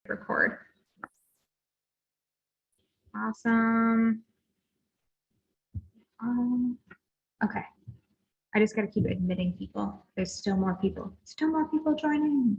record. Awesome. Okay. I just got to keep admitting people. There's still more people. Still more people joining.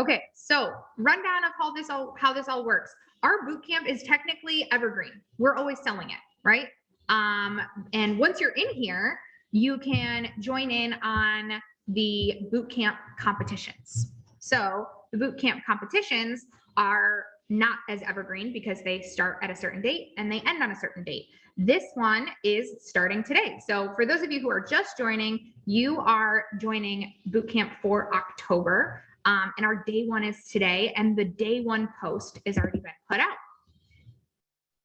Okay, so rundown of how this all works. Our boot camp is technically evergreen. We're always selling it, right? And once you're in here, you can join in on the boot camp competitions. So the boot camp competitions are not as evergreen because they start at a certain date and they end on a certain date. This one is starting today. So for those of you who are just joining, you are joining boot camp for October. And our day one is today, and the day one post has already been put out.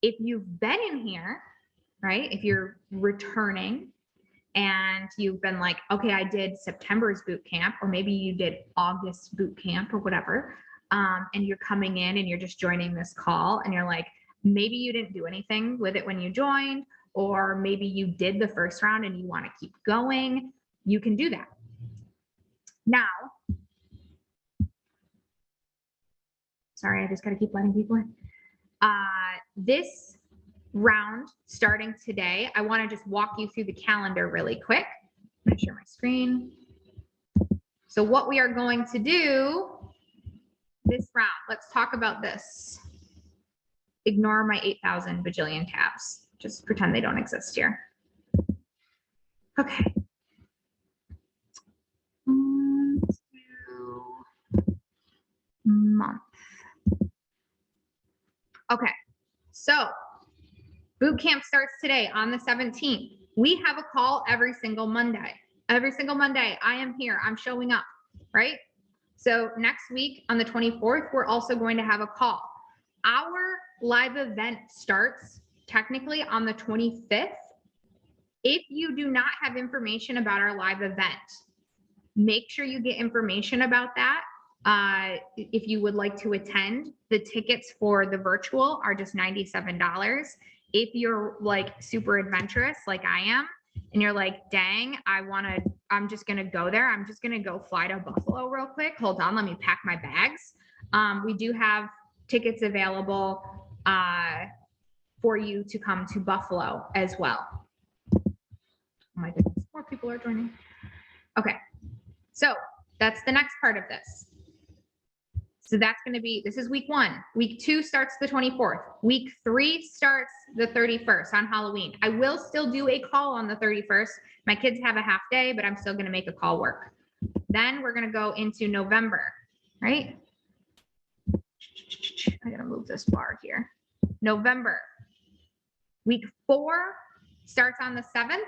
If you've been in here, right, if you're returning and you've been like, okay, I did September's boot camp, or maybe you did August boot camp or whatever, and you're coming in and you're just joining this call and you're like, maybe you didn't do anything with it when you joined, or maybe you did the first round and you want to keep going, you can do that. Now, sorry, I just got to keep letting people in. This round starting today, I want to just walk you through the calendar really quick. I'm going to share my screen. So what we are going to do this round, let's talk about this. Ignore my 8,000 bajillion tabs. Just pretend they don't exist here. Okay. Month. Okay, so boot camp starts today on the 17th. We have a call every single Monday. Every single Monday, I am here, I'm showing up, right? So next week on the 24th, we're also going to have a call. Our live event starts technically on the 25th. If you do not have information about our live event, make sure you get information about that. If you would like to attend, the tickets for the virtual are just $97. If you're like super adventurous like I am, and you're like, dang, I'm just gonna go there. I'm just gonna go fly to Buffalo real quick. Hold on, let me pack my bags. We do have tickets available for you to come to Buffalo as well. Oh my goodness, more people are joining. Okay, so that's the next part of this. So that's going to be, this is week 1. Week 2 starts the 24th. Week 3 starts the 31st on Halloween. I will still do a call on the 31st. My kids have a half day, but I'm still going to make a call work. Then we're going to go into November, right? I got to move this bar here. November. Week 4 starts on the 7th,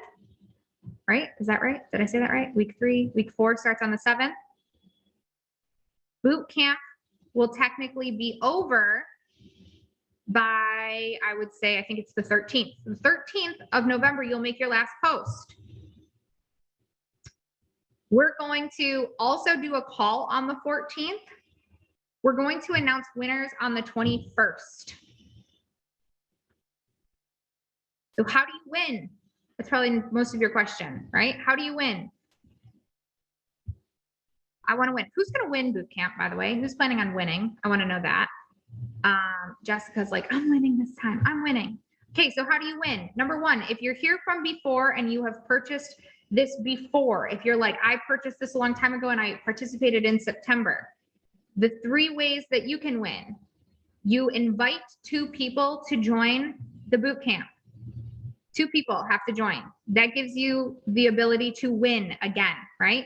right? Is that right? Did I say that right? Week 3, week 4 starts on the 7th. Boot camp will technically be over by, I would say, I think it's the 13th. The 13th of November, you'll make your last post. We're going to also do a call on the 14th. We're going to announce winners on the 21st. So how do you win? That's probably most of your question, right? How do you win? I want to win. Who's going to win boot camp, by the way? Who's planning on winning? I want to know that. Jessica's like, I'm winning this time. I'm winning. Okay, so how do you win? Number 1, if you're here from before and you have purchased this before, if you're like, I purchased this a long time ago and I participated in September, the 3 ways that you can win. You invite 2 people to join the boot camp. 2 people have to join. That gives you the ability to win again, right?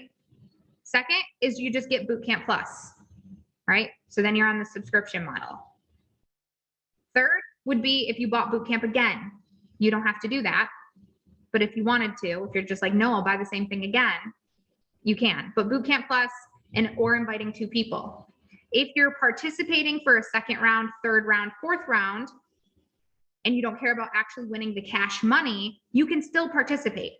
Second is you just get Boot Camp Plus, right? So then you're on the subscription model. Third would be if you bought Boot Camp again. You don't have to do that. But if you wanted to, if you're just like, no, I'll buy the same thing again, you can. But Boot Camp Plus or inviting 2 people. If you're participating for a 2nd round, 3rd round, 4th round, and you don't care about actually winning the cash money, you can still participate.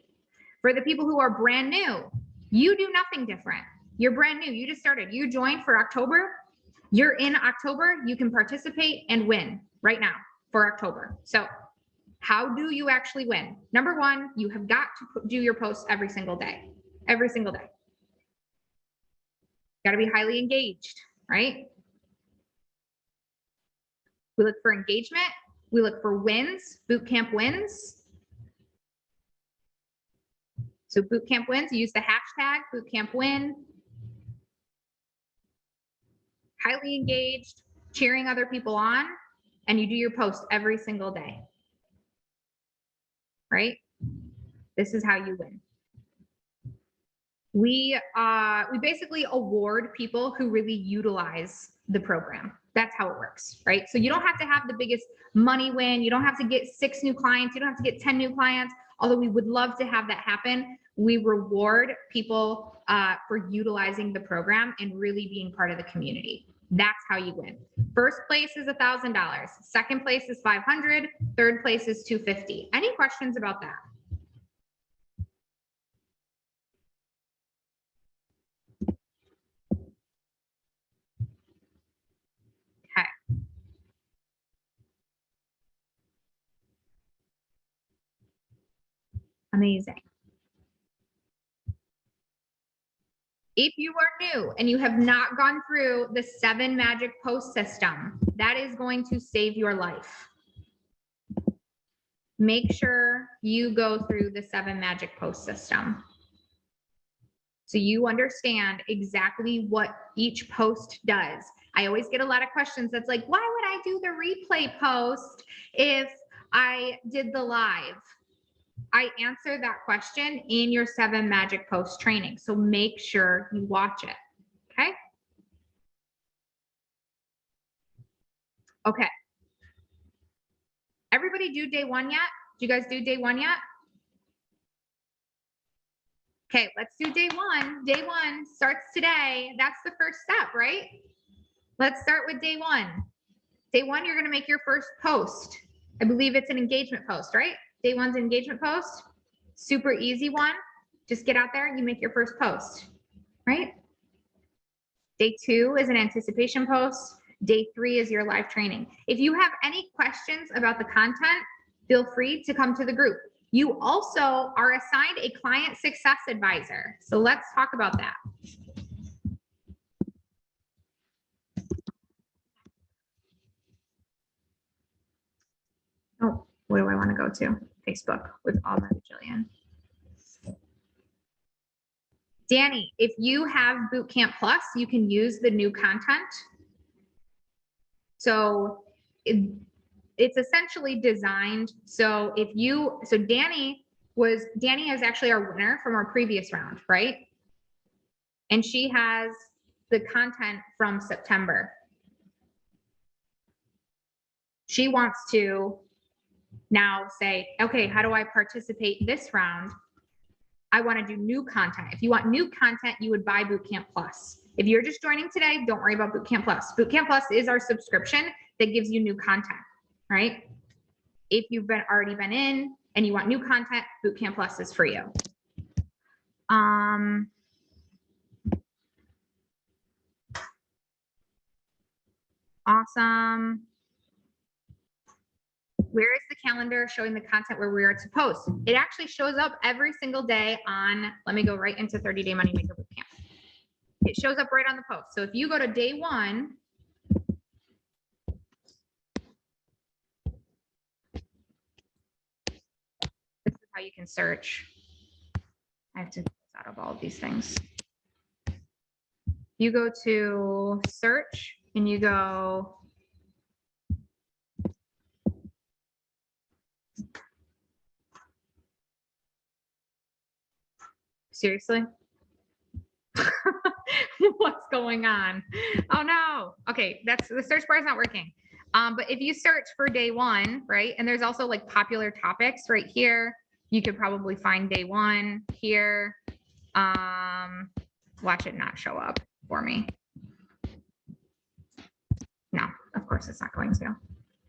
For the people who are brand new, you do nothing different. You're brand new. You just started. You joined for October. You're in October. You can participate and win right now for October. So how do you actually win? Number 1, you have got to do your posts every single day. Every single day. Got to be highly engaged. right? We look for engagement. We look for wins, bootcamp wins. So bootcamp wins, you use the hashtag bootcamp win. Highly engaged, cheering other people on, and you do your post every single day, right? This is how you win. We basically award people who really utilize the program. That's how it works, right? So you don't have to have the biggest money win. You don't have to get 6 new clients. You don't have to get 10 new clients, although we would love to have that happen. We reward people for utilizing the program and really being part of the community. That's how you win. First place is $1,000. Second place is $500. Third place is $250. Any questions about that? Okay. Amazing. If you are new and you have not gone through the 7 magic post system, that is going to save your life. Make sure you go through the 7 magic post system, so you understand exactly what each post does. I always get a lot of questions that's like, why would I do the replay post if I did the live? I answer that question in your 7 magic post training. So make sure you watch it. Okay. Okay. Everybody do day 1 yet? Do you guys do day 1 yet? Okay, let's do day 1. Day 1 starts today. That's the first step, right? Let's start with day 1. Day 1, you're going to make your first post. I believe it's an engagement post, right? Day 1's an engagement post. Super easy one. Just get out there and you make your first post, right? Day 2 is an anticipation post. Day 3 is your live training. If you have any questions about the content, feel free to come to the group. You also are assigned a client success advisor. So let's talk about that. Oh, where do I want to go to? Facebook with all my bajillion. Danny, if you have Bootcamp Plus, you can use the new content. So it's essentially designed. So Danny is actually our winner from our previous round, right? And she has the content from September. She wants to now say, okay, how do I participate this round? I want to do new content. If you want new content, you would buy Bootcamp Plus. If you're just joining today, don't worry about Bootcamp Plus. Bootcamp Plus is our subscription that gives you new content, right? If you've already been in and you want new content, Bootcamp Plus is for you. Awesome. Where is the calendar showing the content where we are to post? It actually shows up every single day on, let me go right into 30-day Moneymaker Bootcamp. It shows up right on the post. So if you go to day 1, this is how you can search. I have to close out of all of these things. You go to search and you go seriously? What's going on? Oh no. Okay, that's the search bar is not working. But if you search for day 1, right? And there's also like popular topics right here. You could probably find day 1 here. Watch it not show up for me. No, of course it's not going to.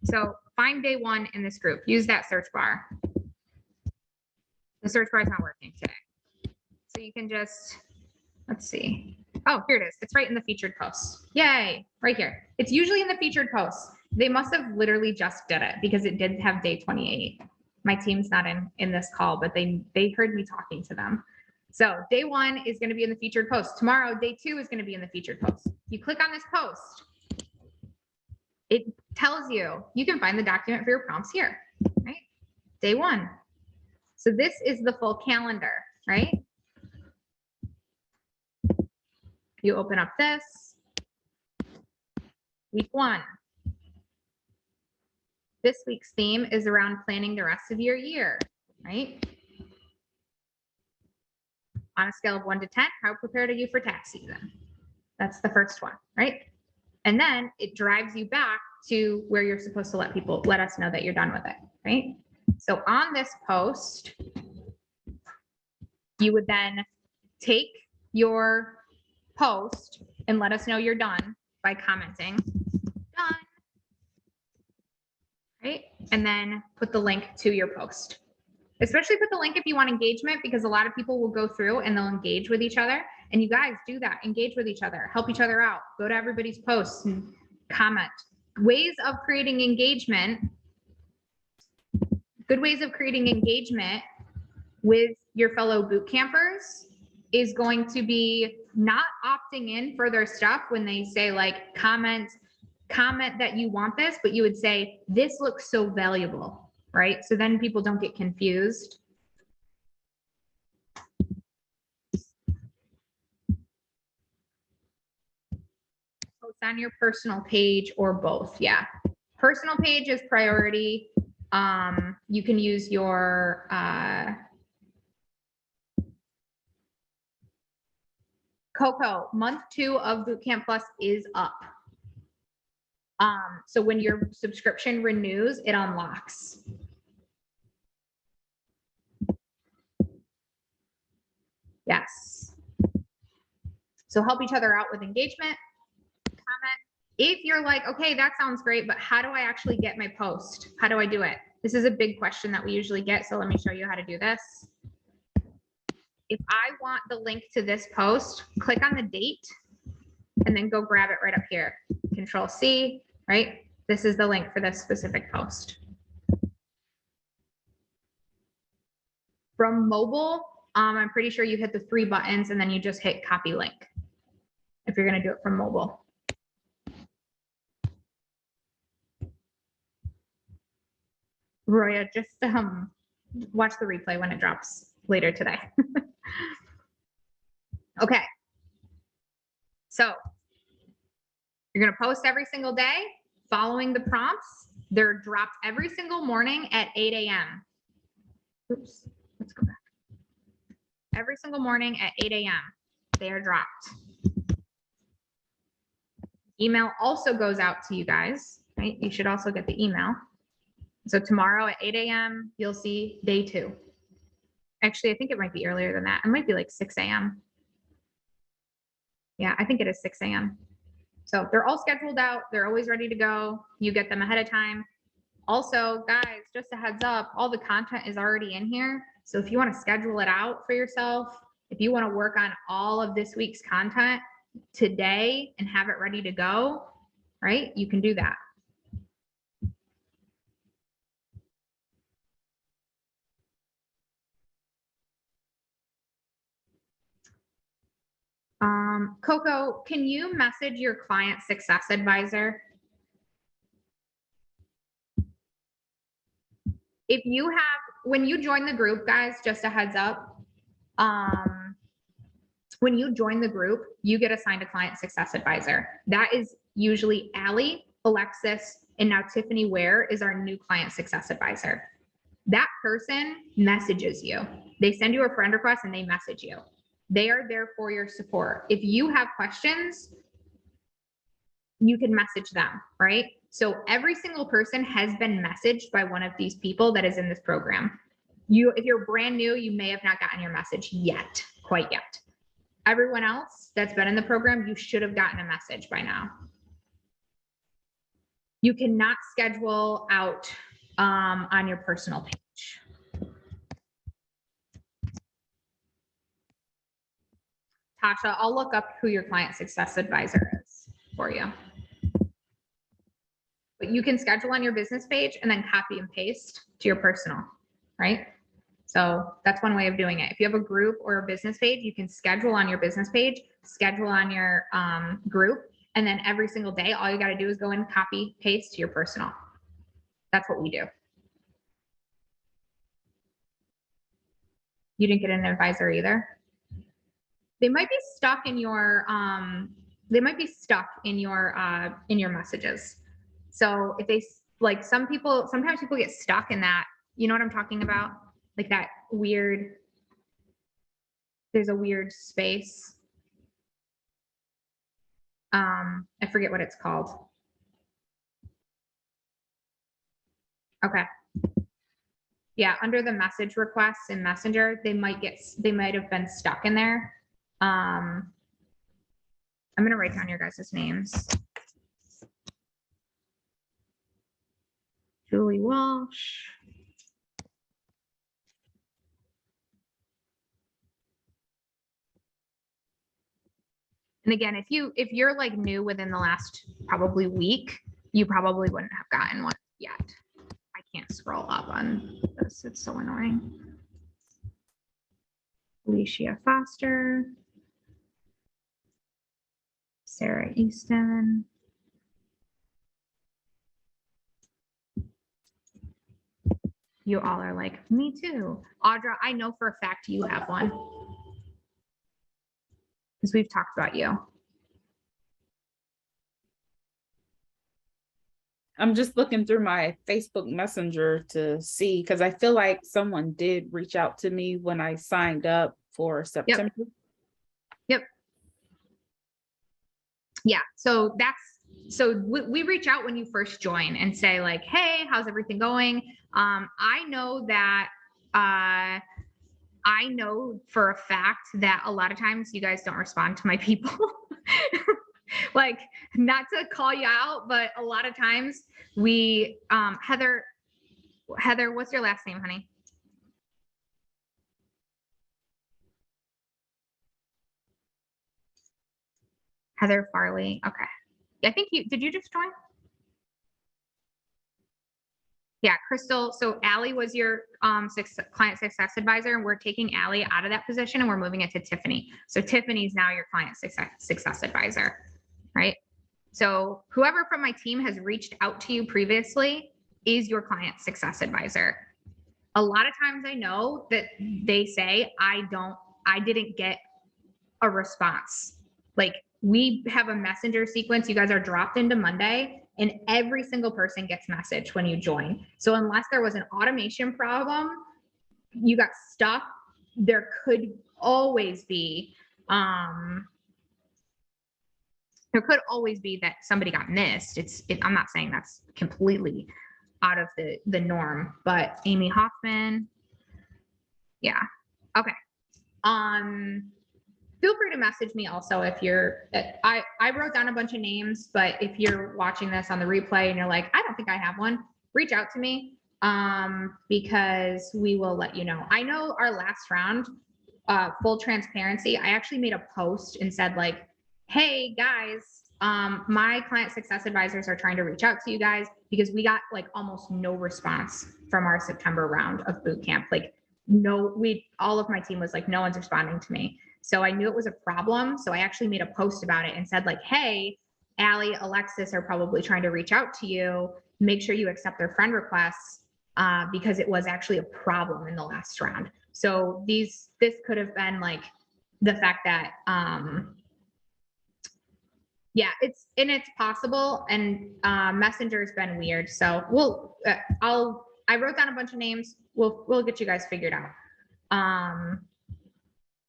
So find day 1 in this group. Use that search bar. The search bar is not working today. So you can just, let's see. Oh, here it is. It's right in the featured posts. Yay, right here. It's usually in the featured posts. They must have literally just did it because it did have day 28. My team's not in this call, but they heard me talking to them. So day 1 is going to be in the featured post. Tomorrow, day 2 is going to be in the featured post. You click on this post, it tells you, you can find the document for your prompts here, right? Day 1. So this is the full calendar, right? You open up this, week 1. This week's theme is around planning the rest of your year, right? On a scale of 1 to 10, how prepared are you for tax season? That's the first one, right? And then it drives you back to where you're supposed to let us know that you're done with it, right? So on this post, you would then take your post and let us know you're done by commenting, done, right? And then put the link to your post. Especially put the link if you want engagement, because a lot of people will go through and they'll engage with each other. And you guys do that, engage with each other, help each other out, go to everybody's posts and comment. Ways of creating engagement, good ways of creating engagement with your fellow boot campers is going to be not opting in for their stuff when they say like comment that you want this, but you would say, this looks so valuable, right? So then people don't get confused. Post on your personal page or both, yeah. Personal page is priority. You can use your Coco, month 2 of Bootcamp Plus is up. So when your subscription renews, it unlocks. Yes. So help each other out with engagement, comment. If you're like, okay, that sounds great, but how do I actually get my post? How do I do it? This is a big question that we usually get. So let me show you how to do this. If I want the link to this post, click on the date and then go grab it right up here. Control C, right? This is the link for this specific post. From mobile, I'm pretty sure you hit the 3 buttons and then you just hit copy link if you're going to do it from mobile. Roya, just watch the replay when it drops later today. Okay. So you're going to post every single day following the prompts. They're dropped every single morning at 8 a.m. Oops, let's go back. Every single morning at 8 a.m. they are dropped. Email also goes out to you guys, right? You should also get the email. So tomorrow at 8 a.m., you'll see day 2. Actually, I think it might be earlier than that. It might be like 6 a.m. Yeah, I think it is 6 a.m. So they're all scheduled out. They're always ready to go. You get them ahead of time. Also, guys, just a heads up, all the content is already in here. So if you want to schedule it out for yourself, if you want to work on all of this week's content today and have it ready to go, right? You can do that. Coco, can you message your client success advisor? If you have, when you join the group, guys, just a heads up, when you join the group, you get assigned a client success advisor. That is usually Allie, Alexis, and now Tiffany Ware is our new client success advisor. That person messages you. They send you a friend request and they message you. They are there for your support. If you have questions, you can message them, right? So every single person has been messaged by one of these people that is in this program. If you're brand new, you may have not gotten your message yet, quite yet. Everyone else that's been in the program, you should have gotten a message by now. You cannot schedule out on your personal page. Tasha, I'll look up who your client success advisor is for you. But you can schedule on your business page and then copy and paste to your personal, right? So that's one way of doing it. If you have a group or a business page, you can schedule on your business page, schedule on your group, and then every single day, all you got to do is go and copy, paste to your personal. That's what we do. You didn't get an advisor either? They might be stuck in your messages. So if they, like, sometimes people get stuck in that, you know what I'm talking about? Like that weird, there's a weird space. I forget what it's called. Okay. Yeah, under the message requests in Messenger, they might have been stuck in there. I'm gonna write down your guys' names. Julie Walsh. And again, if you're like new within the last probably week, you probably wouldn't have gotten one yet. I can't scroll up on this. It's so annoying. Alicia Foster. Sarah Easton. You all are like, me too. Audra, I know for a fact you have one. Because we've talked about you. I'm just looking through my Facebook Messenger to see, because I feel like someone did reach out to me when I signed up for September. Yep. Yeah. So we reach out when you first join and say like, hey, how's everything going? I know that I know for a fact that a lot of times you guys don't respond to my people. Like, not to call you out, but a lot of times we, Heather, what's your last name, honey? Heather Farley. Okay. I think did you just join? Yeah, Crystal. So Allie was your client success advisor, and we're taking Allie out of that position and we're moving it to Tiffany. So Tiffany's now your client success advisor, right? So whoever from my team has reached out to you previously is your client success advisor. A lot of times I know that they say, I didn't get a response. Like, we have a messenger sequence. You guys are dropped into Monday and every single person gets messaged when you join. So unless there was an automation problem, you got stuck, there could always be, that somebody got missed. I'm not saying that's completely out of the norm, but Amy Hoffman. Yeah. Okay. Feel free to message me also if you're, I wrote down a bunch of names, but if you're watching this on the replay and you're like, I don't think I have one, reach out to me, because we will let you know. I know our last round, full transparency, I actually made a post and said like, hey guys, my client success advisors are trying to reach out to you guys because we got like almost no response from our September round of boot camp. Like, all of my team was like, no one's responding to me. So I knew it was a problem. So I actually made a post about it and said like, hey, Allie, Alexis are probably trying to reach out to you. Make sure you accept their friend requests, because it was actually a problem in the last round. So this could have been like the fact that, yeah, it's possible. And Messenger's been weird. So I wrote down a bunch of names. We'll get you guys figured out.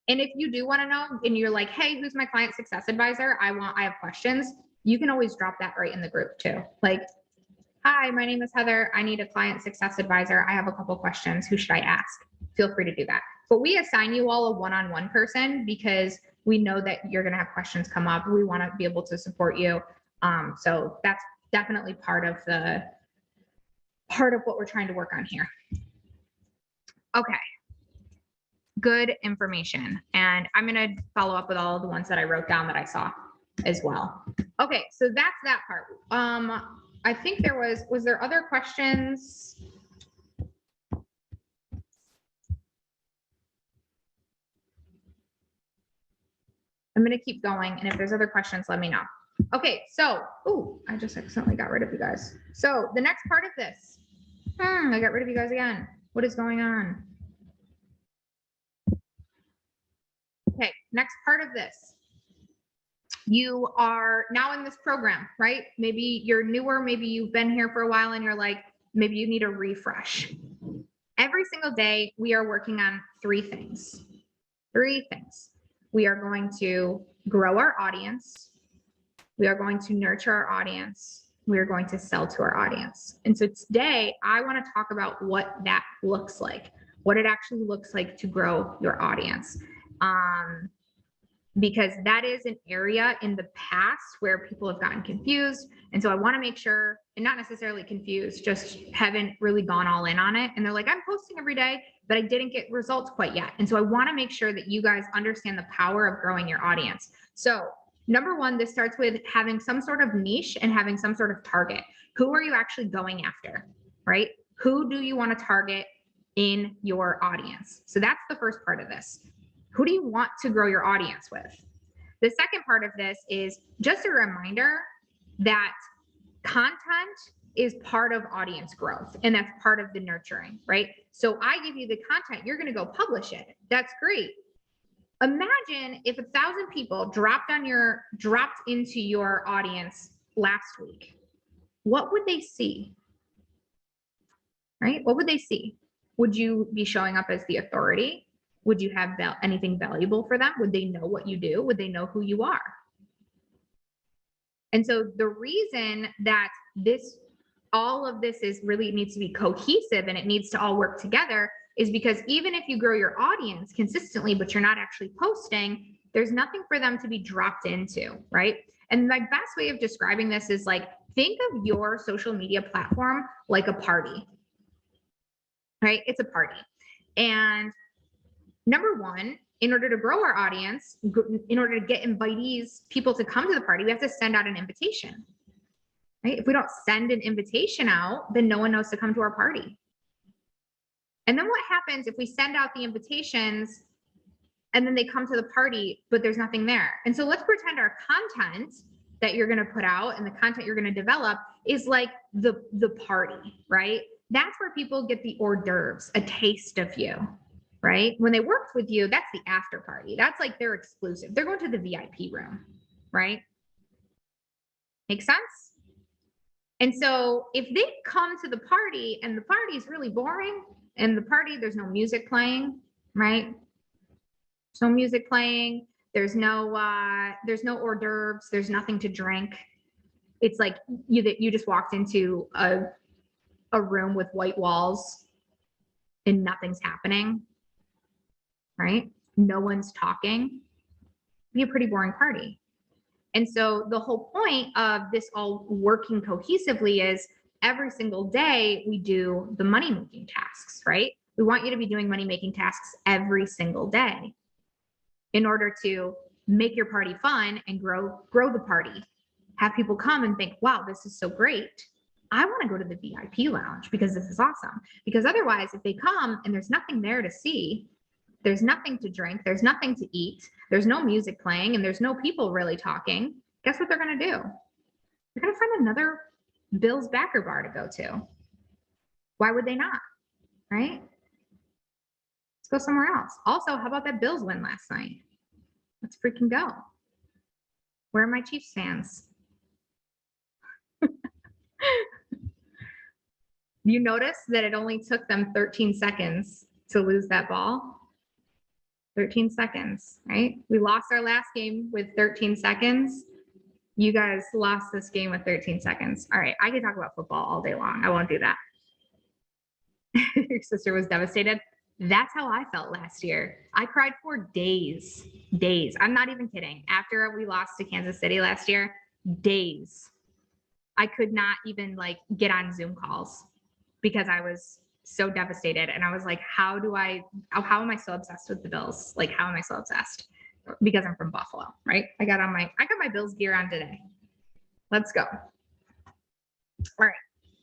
And if you do want to know and you're like, hey, who's my client success advisor? I have questions. You can always drop that right in the group too. Like, hi, my name is Heather. I need a client success advisor. I have a couple questions. Who should I ask? Feel free to do that. But we assign you all a one-on-one person because we know that you're going to have questions come up. We want to be able to support you. So that's definitely part of what we're trying to work on here. Okay. Good information. And I'm going to follow up with all of the ones that I wrote down that I saw as well. Okay. So that's that part. I think was there other questions? I'm going to keep going. And if there's other questions, let me know. Okay. So, I just accidentally got rid of you guys. So the next part of this, I got rid of you guys again. What is going on? Okay. Next part of this. You are now in this program, right? Maybe you're newer, maybe you've been here for a while and you're like, maybe you need a refresh. Every single day, we are working on three things. We are going to grow our audience. We are going to nurture our audience. We are going to sell to our audience. And so today, I want to talk about what that looks like, what it actually looks like to grow your audience. Because that is an area in the past where people have gotten confused. And so I want to make sure, and not necessarily confused, just haven't really gone all in on it. And they're like, I'm posting every day, but I didn't get results quite yet. And so I want to make sure that you guys understand the power of growing your audience. So number one, this starts with having some sort of niche and having some sort of target. Who are you actually going after, right? Who do you want to target in your audience? So that's the first part of this. Who do you want to grow your audience with? The second part of this is just a reminder that content is part of audience growth, and that's part of the nurturing, right? So I give you the content, you're going to go publish it. That's great. Imagine if 1,000 people dropped into your audience last week. What would they see? Right? What would they see? Would you be showing up as the authority? Would you have anything valuable for them? Would they know what you do? Would they know who you are? And so the reason that all of this really needs to be cohesive and it needs to all work together is because even if you grow your audience consistently, but you're not actually posting, there's nothing for them to be dropped into, right? And my best way of describing this is like, think of your social media platform like a party, right? It's a party. And number one, in order to grow our audience, in order to get invitees, people to come to the party, we have to send out an invitation, right? If we don't send an invitation out, then no one knows to come to our party. And then what happens if we send out the invitations and then they come to the party, but there's nothing there? And so let's pretend our content that you're going to put out and the content you're going to develop is like the party, right? That's where people get the hors d'oeuvres, a taste of you. Right? When they worked with you, that's the after party. That's like their exclusive. They're going to the VIP room, right? Make sense? And so if they come to the party and the party is really boring and the party, there's no music playing, right? There's no music playing. There's no hors d'oeuvres. There's nothing to drink. It's like you just walked into a room with white walls and nothing's happening. Right? No one's talking. Be a pretty boring party. And so the whole point of this all working cohesively is every single day we do the money making tasks, right? We want you to be doing money making tasks every single day in order to make your party fun and grow the party. Have people come and think, wow, this is so great. I want to go to the VIP lounge because this is awesome. Because otherwise, if they come and there's nothing there to see, there's nothing to drink, there's nothing to eat, there's no music playing, and there's no people really talking, guess what they're going to do? They're going to find another Bill's Backer bar to go to. Why would they not? Right? Let's go somewhere else. Also, how about that Bills win last night? Let's freaking go. Where are my Chiefs fans? You notice that it only took them 13 seconds to lose that ball? 13 seconds, right? We lost our last game with 13 seconds. You guys lost this game with 13 seconds. All right, I could talk about football all day long. I won't do that. Your sister was devastated. That's how I felt last year. I cried for days. I'm not even kidding. After we lost to Kansas City last year, days. I could not even get on Zoom calls because I was so devastated. And I was like, how am I so obsessed with the Bills? How am I so obsessed? Because I'm from Buffalo, right? I got my Bills gear on today. Let's go. All right.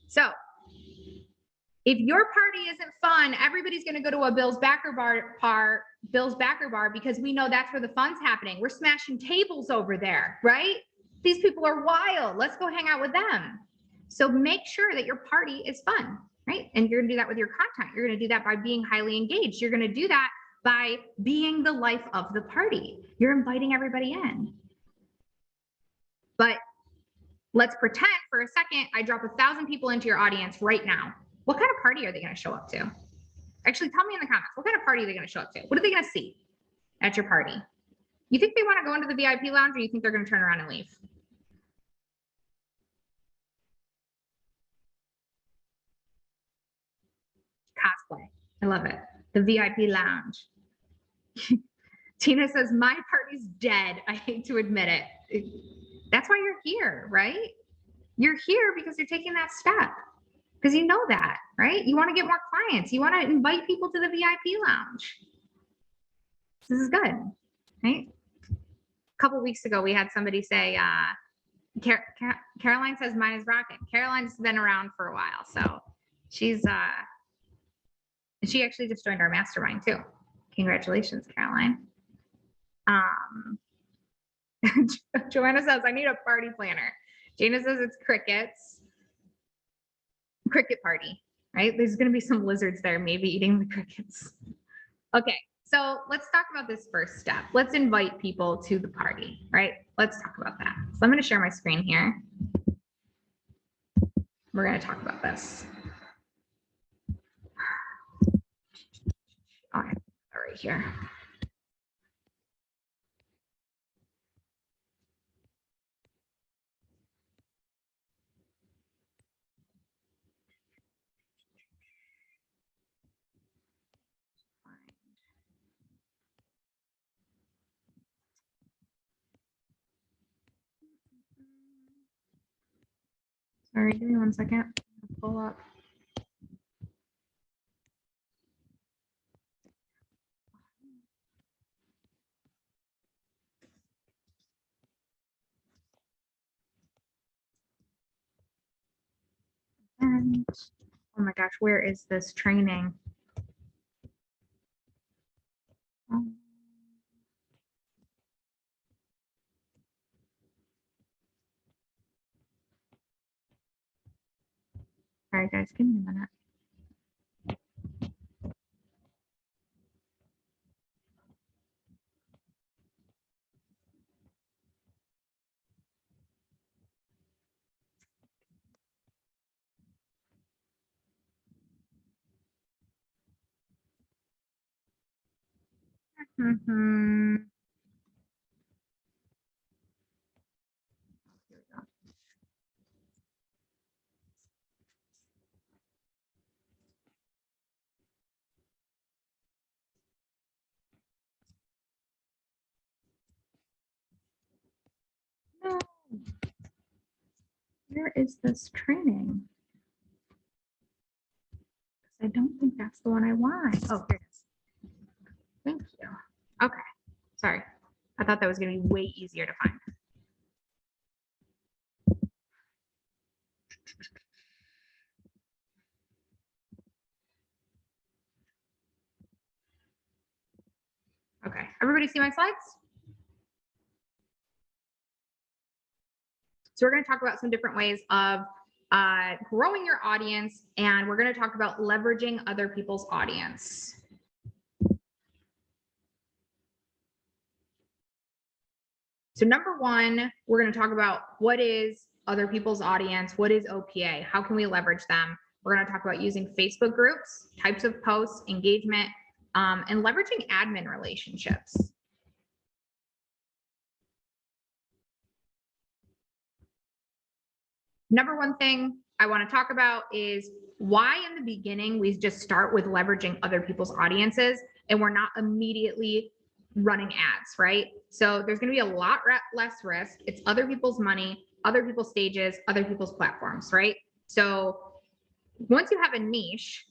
So if your party isn't fun, everybody's going to go to a Bills Backer bar Bill's Backer Bar because we know that's where the fun's happening. We're smashing tables over there, right? These people are wild. Let's go hang out with them. So make sure that your party is fun, right? And you're gonna do that with your content. You're gonna do that by being highly engaged. You're gonna do that by being the life of the party. You're inviting everybody in. But let's pretend for a second I drop 1,000 people into your audience right now. What kind of party are they gonna show up to? Actually, tell me in the comments, what kind of party are they gonna show up to? What are they gonna see at your party? You think they wanna go into the VIP lounge, or you think they're gonna turn around and leave? Cosplay. I love it. The VIP lounge. Tina says, my party's dead. I hate to admit it. That's why you're here, right? You're here because you're taking that step, because you know that, right? You want to get more clients. You want to invite people to the VIP lounge. This is good, right? A couple weeks ago, we had somebody say, Caroline says mine is rocking. Caroline's been around for a while, so she's she actually just joined our mastermind too. Congratulations, Caroline. Joanna says, I need a party planner. Jana says it's crickets. Cricket party, right? There's going to be some lizards there, maybe eating the crickets. Okay, so let's talk about this first step. Let's invite people to the party, right? Let's talk about that. So I'm going to share my screen here. We're going to talk about this. All right, here. Sorry, give me 1 second. Pull up. And oh my gosh, where is this training? All right, guys, give me a minute. No. Where is this training? I don't think that's the one I want. Oh, here it is. Thank you. Okay, sorry. I thought that was going to be way easier to find. Okay, everybody see my slides? So we're going to talk about some different ways of growing your audience, and we're going to talk about leveraging other people's audience. So number one, we're going to talk about what is other people's audience, what is OPA, how can we leverage them? We're going to talk about using Facebook groups, types of posts, engagement, and leveraging admin relationships. Number one thing I want to talk about is why in the beginning we just start with leveraging other people's audiences and we're not immediately running ads, right? So there's going to be a lot less risk. It's other people's money, other people's stages, other people's platforms, right? So once you have a niche,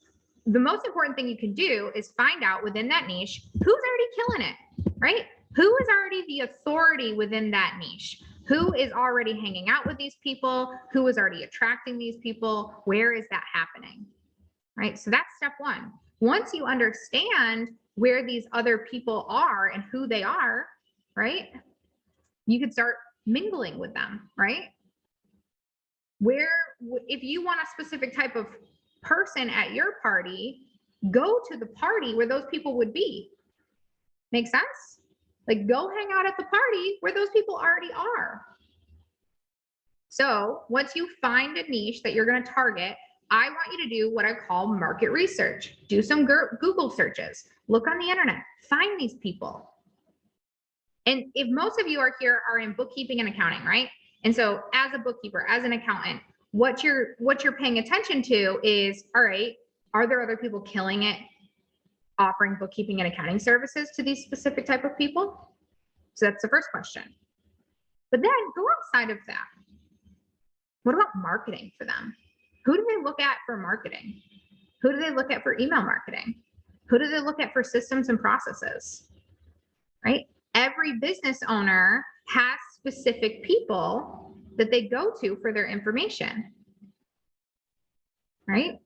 the most important thing you can do is find out within that niche who's already killing it, right? Who is already the authority within that niche? Who is already hanging out with these people? Who is already attracting these people? Where is that happening? Right? So that's step one. Once you understand where these other people are and who they are, right? You could start mingling with them, right? Where, if you want a specific type of person at your party, go to the party where those people would be. Make sense? Like, go hang out at the party where those people already are. So once you find a niche that you're going to target, I want you to do what I call market research. Do some Google searches, look on the internet, find these people. And if most of you are here are in bookkeeping and accounting, right? And so as a bookkeeper, as an accountant, what you're paying attention to is, all right, are there other people killing it offering bookkeeping and accounting services to these specific type of people? So that's the first question. But then go outside of that. What about marketing for them? Who do they look at for marketing? Who do they look at for email marketing? Who do they look at for systems and processes? Right? Every business owner has specific people that they go to for their information. Right?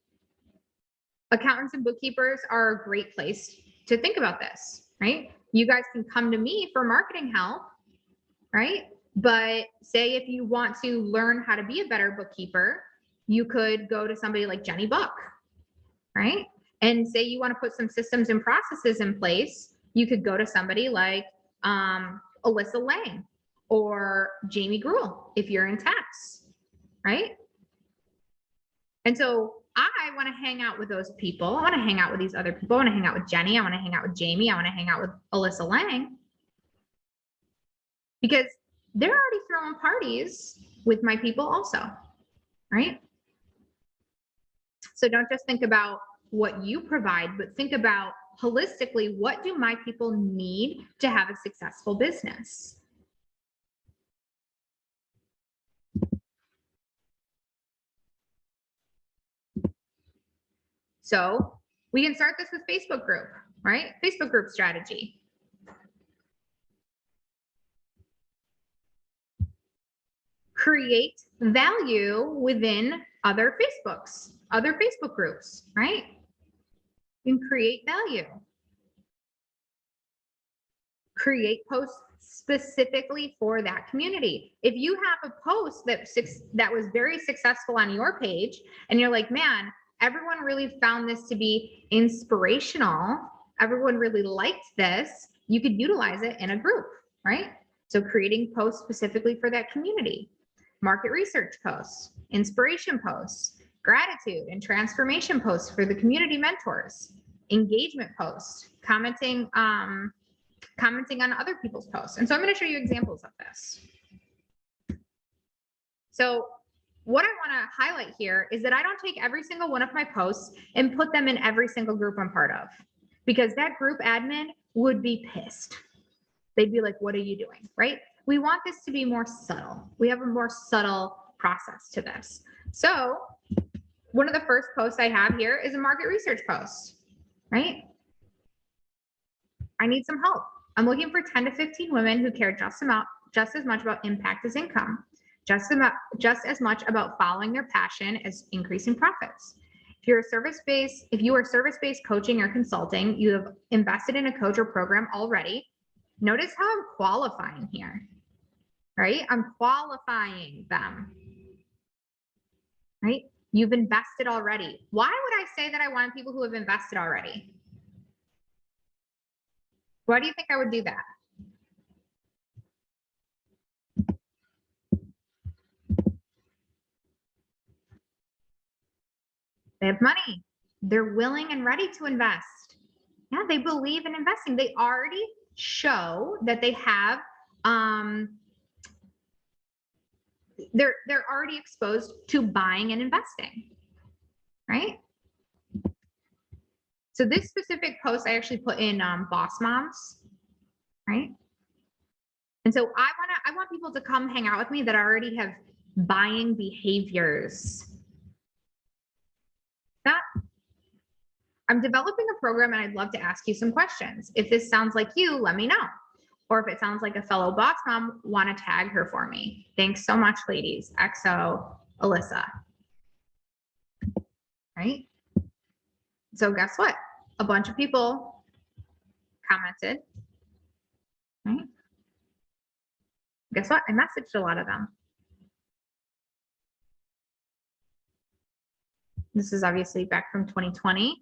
Accountants and bookkeepers are a great place to think about this, right? You guys can come to me for marketing help, right? But say if you want to learn how to be a better bookkeeper, you could go to somebody like Jenny Buck, right? And say you want to put some systems and processes in place, you could go to somebody like Alyssa Lang or Jamie Gruhl if you're in tax, right? And so I want to hang out with those people. I want to hang out with these other people. I want to hang out with Jenny. I want to hang out with Jamie. I want to hang out with Alyssa Lang because they're already throwing parties with my people also, right? So don't just think about what you provide, but think about holistically, what do my people need to have a successful business? So we can start this with Facebook group, right? Facebook group strategy. Create value within other Facebook groups, right? You can create value. Create posts specifically for that community. If you have a post that was very successful on your page and you're like, man, everyone really found this to be inspirational, everyone really liked this, you could utilize it in a group, right? So creating posts specifically for that community. Market research posts, inspiration posts, gratitude and transformation posts for the community mentors, engagement posts, commenting on other people's posts. And so I'm going to show you examples of this. So what I want to highlight here is that I don't take every single one of my posts and put them in every single group I'm part of, because that group admin would be pissed. They'd be like, what are you doing, right? We want this to be more subtle. We have a more subtle process to this. So one of the first posts I have here is a market research post, right? I need some help. I'm looking for 10 to 15 women who care just as much about impact as income, just as much about following their passion as increasing profits. If you are service-based coaching or consulting, you have invested in a coach or program already. Notice how I'm qualifying here, right? I'm qualifying them, right? You've invested already. Why would I say that I want people who have invested already? Why do you think I would do that? They have money. They're willing and ready to invest. Yeah, they believe in investing. They already show that they have, they're already exposed to buying and investing, right? So this specific post I actually put in Boss Moms, right? And so I want people to come hang out with me that already have buying behaviors. That I'm developing a program and I'd love to ask you some questions. If this sounds like you, let me know. Or if it sounds like a fellow boss mom, want to tag her for me. Thanks so much, ladies. XO, Alyssa. Right? So guess what? A bunch of people commented, right? Guess what? I messaged a lot of them. This is obviously back from 2020.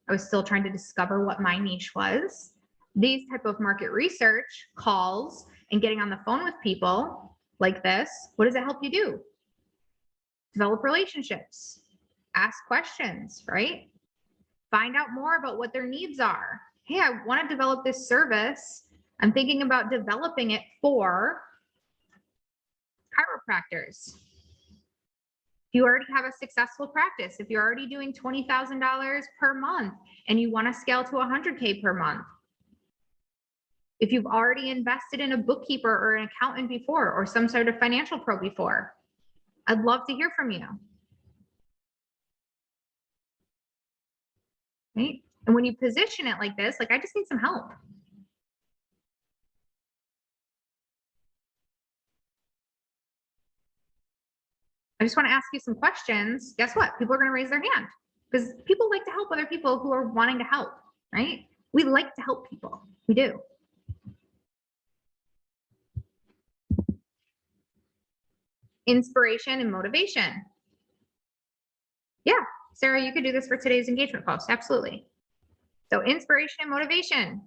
I was still trying to discover what my niche was. These type of market research calls and getting on the phone with people like this, what does it help you do? Develop relationships, ask questions, right? Find out more about what their needs are. Hey, I want to develop this service. I'm thinking about developing it for chiropractors. If you already have a successful practice, if you're already doing $20,000 per month and you want to scale to 100K per month, if you've already invested in a bookkeeper or an accountant before, or some sort of financial pro before, I'd love to hear from you. Right? And when you position it like this, like, I just need some help. I just want to ask you some questions. Guess what? People are going to raise their hand because people like to help other people who are wanting to help, right? We like to help people. We do. Inspiration and motivation. Yeah, Sarah, you could do this for today's engagement post. Absolutely. So inspiration and motivation.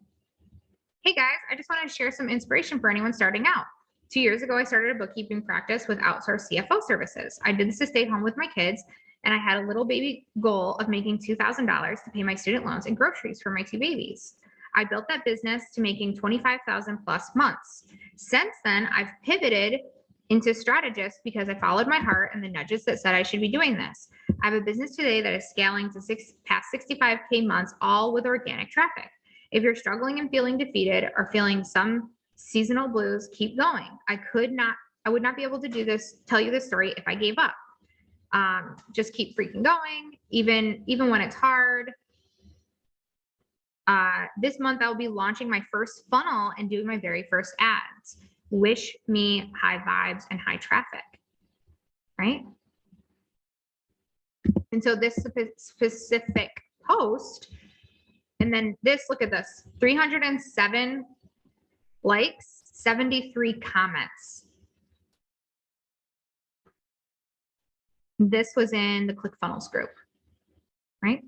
Hey guys, I just want to share some inspiration for anyone starting out. 2 years ago, I started a bookkeeping practice with outsourced CFO services. I did this to stay home with my kids, and I had a little baby goal of making $2,000 to pay my student loans and groceries for my 2 babies. I built that business to making 25,000 plus months. Since then, I've pivoted into strategist because I followed my heart and the nudges that said I should be doing this. I have a business today that is scaling to past 65K months, all with organic traffic. If you're struggling and feeling defeated or feeling some seasonal blues, keep going. I would not be able to do this, tell you this story if I gave up. Just keep freaking going, even when it's hard. This month I'll be launching my first funnel and doing my very first ads. Wish me high vibes and high traffic, right? And so this specific post, and then this, look at this, 307 likes, 73 comments. This was in the ClickFunnels group, right?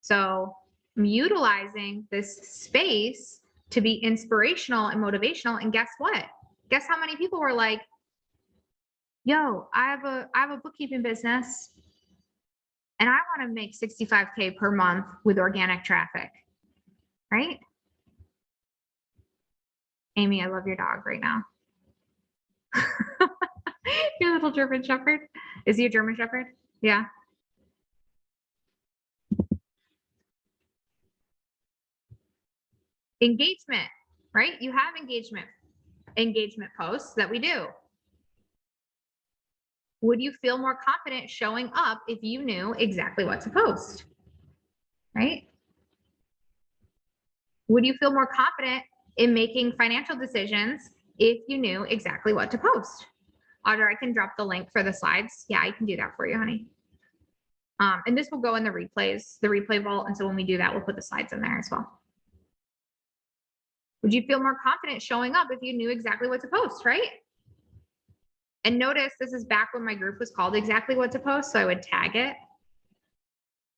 So I'm utilizing this space to be inspirational and motivational. And guess what? Guess how many people were like, yo, I have a bookkeeping business and I want to make 65K per month with organic traffic, right? Amy, I love your dog right now. Your little German Shepherd. Is he a German Shepherd? Yeah. Engagement, right? You have engagement posts that we do. Would you feel more confident showing up if you knew exactly what to post, right? Would you feel more confident in making financial decisions if you knew exactly what to post? Audra, I can drop the link for the slides. Yeah, I can do that for you, honey. And this will go in the replays, the replay vault. And so when we do that, we'll put the slides in there as well. Would you feel more confident showing up if you knew exactly what to post, right? And notice this is back when my group was called Exactly What to Post. So I would tag it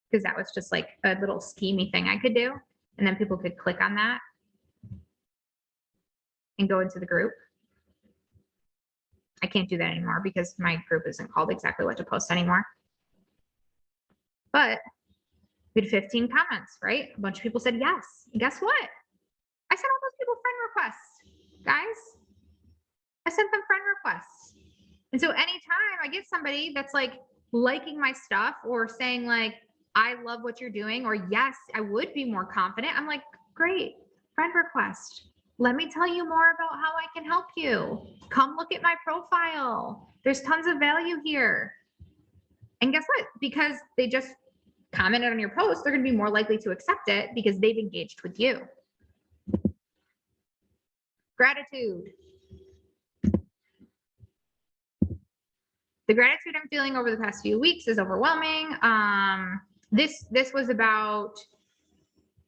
because that was just like a little schemey thing I could do. And then people could click on that and go into the group. I can't do that anymore because my group isn't called Exactly What to Post anymore. But we had 15 comments, right? A bunch of people said yes. And guess what? I sent all those people friend requests, guys. I sent them friend requests. And so anytime I get somebody that's like liking my stuff or saying like, I love what you're doing, or yes, I would be more confident, I'm like, great, friend request. Let me tell you more about how I can help you. Come look at my profile. There's tons of value here. And guess what? Because they just commented on your post, they're going to be more likely to accept it because they've engaged with you. Gratitude. The gratitude I'm feeling over the past few weeks is overwhelming. This was about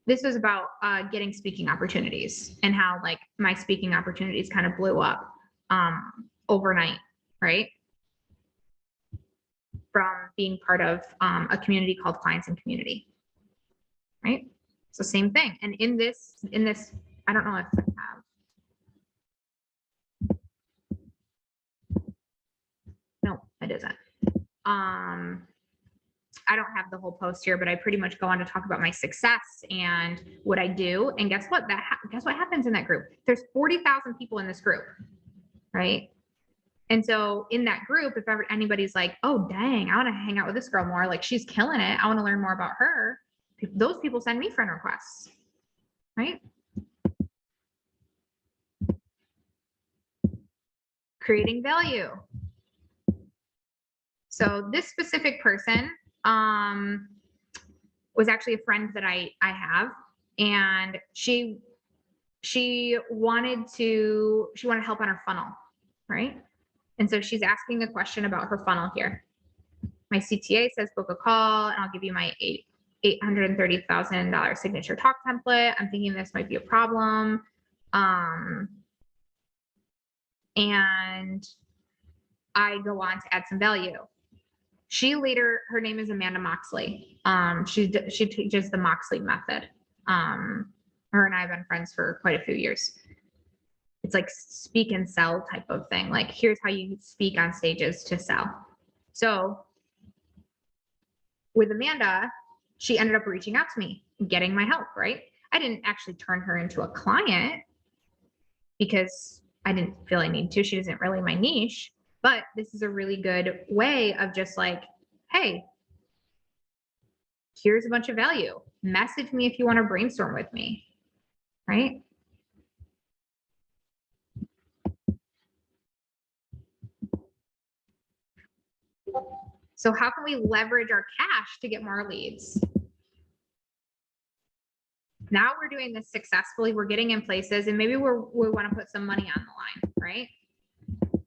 this was about getting speaking opportunities and how like my speaking opportunities kind of blew up overnight, right? From being part of a community called Clients and Community, right? So same thing. And in this, I don't know if I have. No, it isn't. I don't have the whole post here, but I pretty much go on to talk about my success and what I do. And guess what? Guess what happens in that group? There's 40,000 people in this group, right? And so in that group, if ever anybody's like, oh, dang, I want to hang out with this girl more, like she's killing it, I want to learn more about her, those people send me friend requests, right? Creating value. So this specific person was actually a friend that I have, and she wanted help on her funnel, right? And so she's asking a question about her funnel here. My CTA says book a call, and I'll give you my $830,000 signature talk template. I'm thinking this might be a problem. And I go on to add some value. Her name is Amanda Moxley. She teaches the Moxley method. Her and I have been friends for quite a few years. It's like speak and sell type of thing. Like, here's how you speak on stages to sell. So with Amanda, she ended up reaching out to me, getting my help, right? I didn't actually turn her into a client because I didn't feel I needed to. She isn't really my niche, but this is a really good way of just like, hey, here's a bunch of value. Message me if you want to brainstorm with me, right? So how can we leverage our cash to get more leads? Now we're doing this successfully. We're getting in places, and maybe we want to put some money on the line, right? I'm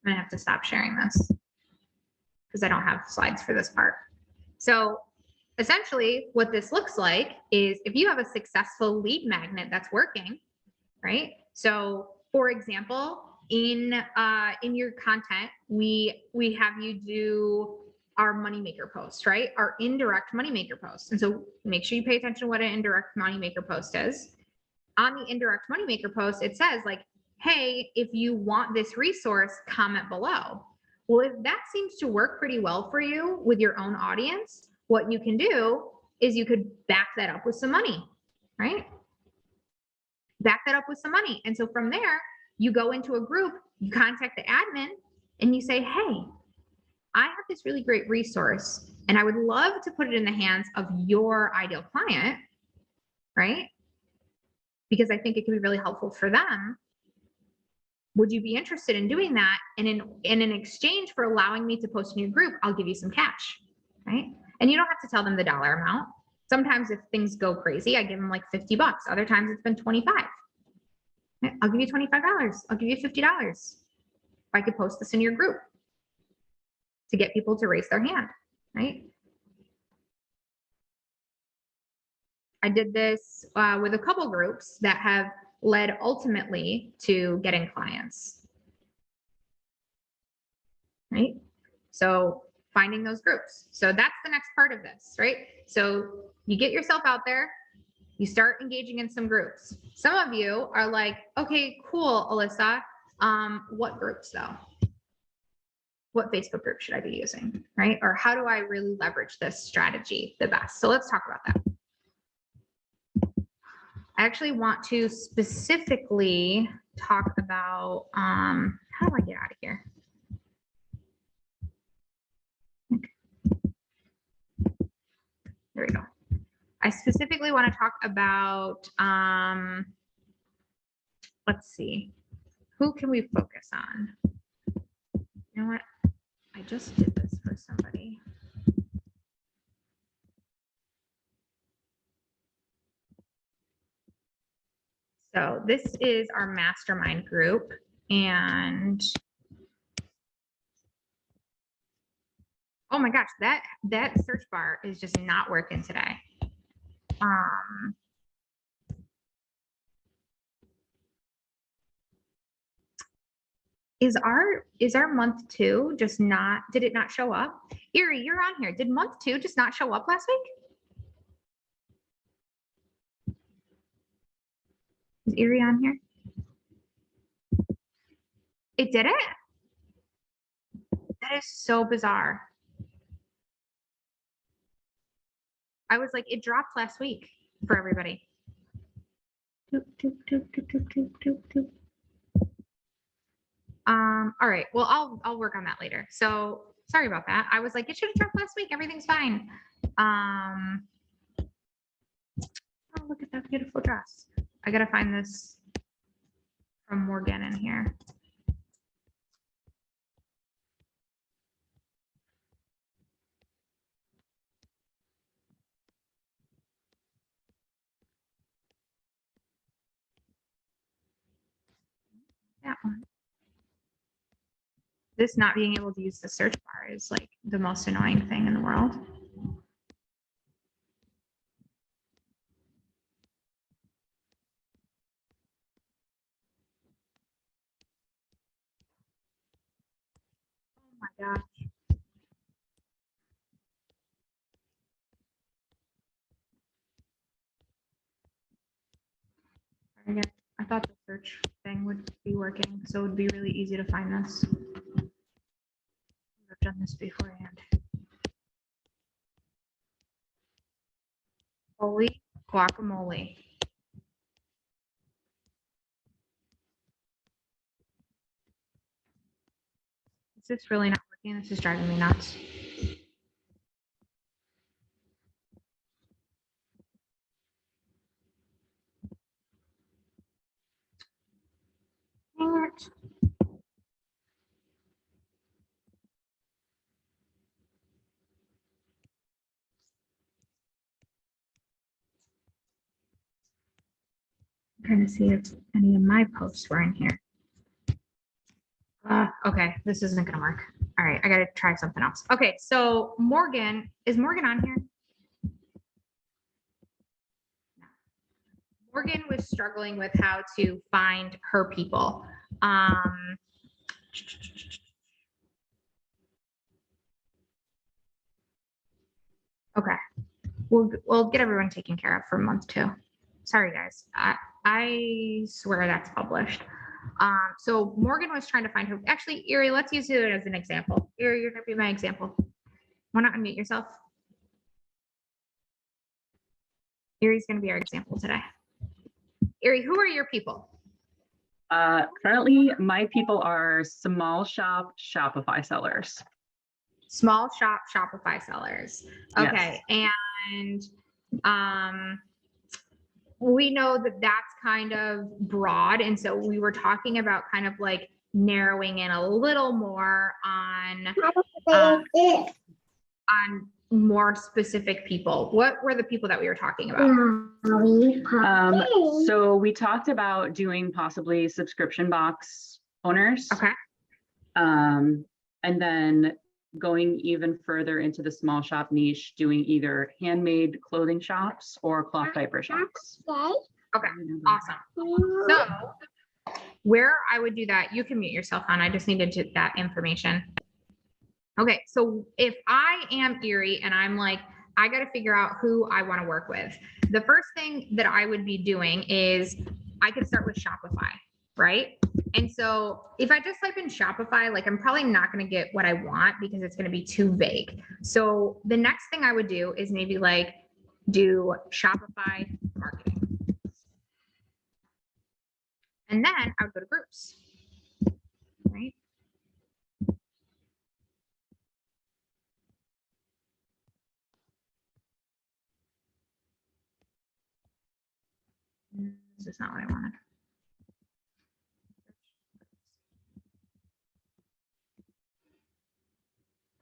gonna have to stop sharing this because I don't have slides for this part. So essentially what this looks like is if you have a successful lead magnet that's working, right? So for example, in your content, we have you do our moneymaker post, right? Our indirect moneymaker post. And so make sure you pay attention to what an indirect moneymaker post is. On the indirect moneymaker post, it says like, hey, if you want this resource, comment below. Well, if that seems to work pretty well for you with your own audience, what you can do is you could back that up with some money, right? Back that up with some money. And so from there, you go into a group, you contact the admin, and you say, hey, I have this really great resource, and I would love to put it in the hands of your ideal client, right? Because I think it could be really helpful for them. Would you be interested in doing that? And in exchange for allowing me to post in your group, I'll give you some cash, right? And you don't have to tell them the dollar amount. Sometimes if things go crazy, I give them like 50 bucks. Other times it's been 25. I'll give you $25. I'll give you $50 if I could post this in your group to get people to raise their hand, right? I did this with a couple groups that have led ultimately to getting clients, right? So finding those groups. So that's the next part of this, right? So you get yourself out there, you start engaging in some groups. Some of you are like, okay, cool, Alyssa. What groups though? What Facebook group should I be using, right? Or how do I really leverage this strategy the best? So let's talk about that. I actually want to specifically talk about, how do I get out of here? There we go. I specifically want to talk about, let's see, who can we focus on? You know what? I just did this for somebody. So this is our mastermind group, and oh my gosh, that search bar is just not working today. Is our month 2 just not, did it not show up? Erie, you're on here. Did month 2 just not show up last week? Is Erie on here? It did it? That is so bizarre. I was like, it dropped last week for everybody. All right. Well, I'll work on that later. So sorry about that. I was like, it should have dropped last week. Everything's fine. Oh, look at that beautiful dress. I gotta find this from Morgan in here. That one. This not being able to use the search bar is like the most annoying thing in the world. Oh my gosh. Again, I thought the search thing would be working, so it would be really easy to find this. I've done this beforehand. Holy guacamole. Is this really not working? This is driving me nuts. Dang it. I'm trying to see if any of my posts were in here. Okay, this isn't gonna work. All right, I gotta try something else. Okay, so Morgan, is Morgan on here? No. Morgan was struggling with how to find her people. Okay, we'll get everyone taken care of for month 2. Sorry, guys. I swear that's published. So Morgan was trying to find her. Actually, Erie, let's use it as an example. Erie, you're gonna be my example. Why not unmute yourself? Erie's gonna be our example today. Erie, who are your people? Currently, my people are small shop Shopify sellers. Small shop Shopify sellers. Okay, Yes. and we know that that's kind of broad, and so we were talking about kind of like narrowing in a little more on more specific people. What were the people that we were talking about? So we talked about doing possibly subscription box owners. Okay. And then going even further into the small shop niche, doing either handmade clothing shops or cloth diaper shops. Okay, awesome. So where I would do that, you can mute yourself, hon. I just needed that information. Okay, so if I am Erie and I'm like, I got to figure out who I want to work with, the first thing that I would be doing is I could start with Shopify, right? And so if I just type in Shopify, like I'm probably not going to get what I want because it's going to be too vague. So the next thing I would do is maybe like do Shopify marketing. And then I would go to groups, right? This is not what I wanted.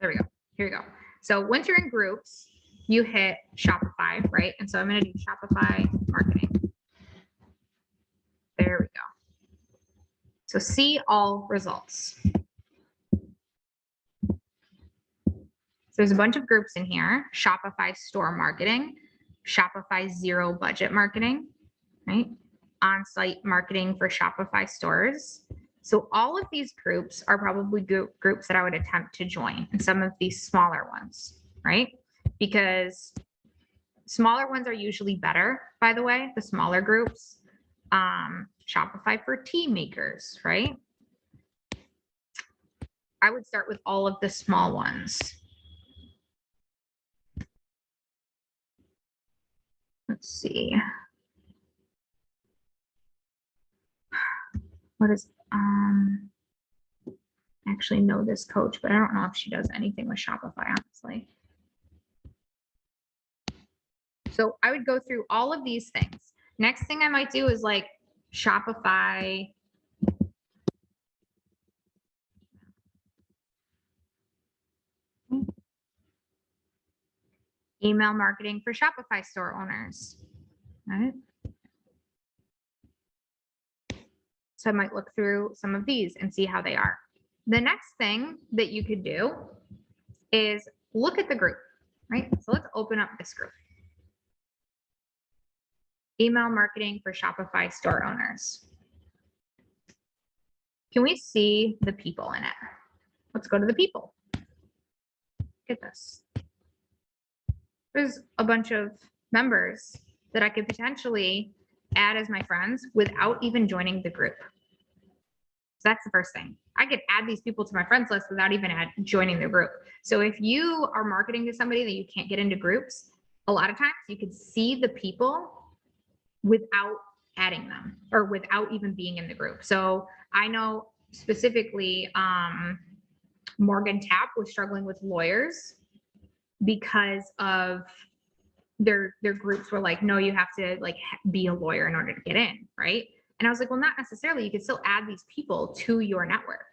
There we go. Here we go. So once you're in groups, you hit Shopify, right? And so I'm going to do Shopify marketing. There we go. So see all results. So there's a bunch of groups in here. Shopify store marketing, Shopify zero budget marketing, right? On-site marketing for Shopify stores. So all of these groups are probably groups that I would attempt to join, and some of these smaller ones, right? Because smaller ones are usually better, by the way, the smaller groups. Shopify for tea makers, right? I would start with all of the small ones. Let's see. What is, actually know this coach, but I don't know if she does anything with Shopify, honestly. So I would go through all of these things. Next thing I might do is like Shopify. Email marketing for Shopify store owners, right? So I might look through some of these and see how they are. The next thing that you could do is look at the group, right? So let's open up this group. Email marketing for Shopify store owners. Can we see the people in it? Let's go to the people. Look at this. There's a bunch of members that I could potentially add as my friends without even joining the group. So that's the first thing. I could add these people to my friends list without even joining the group. So if you are marketing to somebody that you can't get into groups, a lot of times you could see the people without adding them or without even being in the group. So I know specifically Morgan Tapp was struggling with lawyers because of their groups were like, no, you have to like be a lawyer in order to get in, right? And I was like, well, not necessarily. You could still add these people to your network,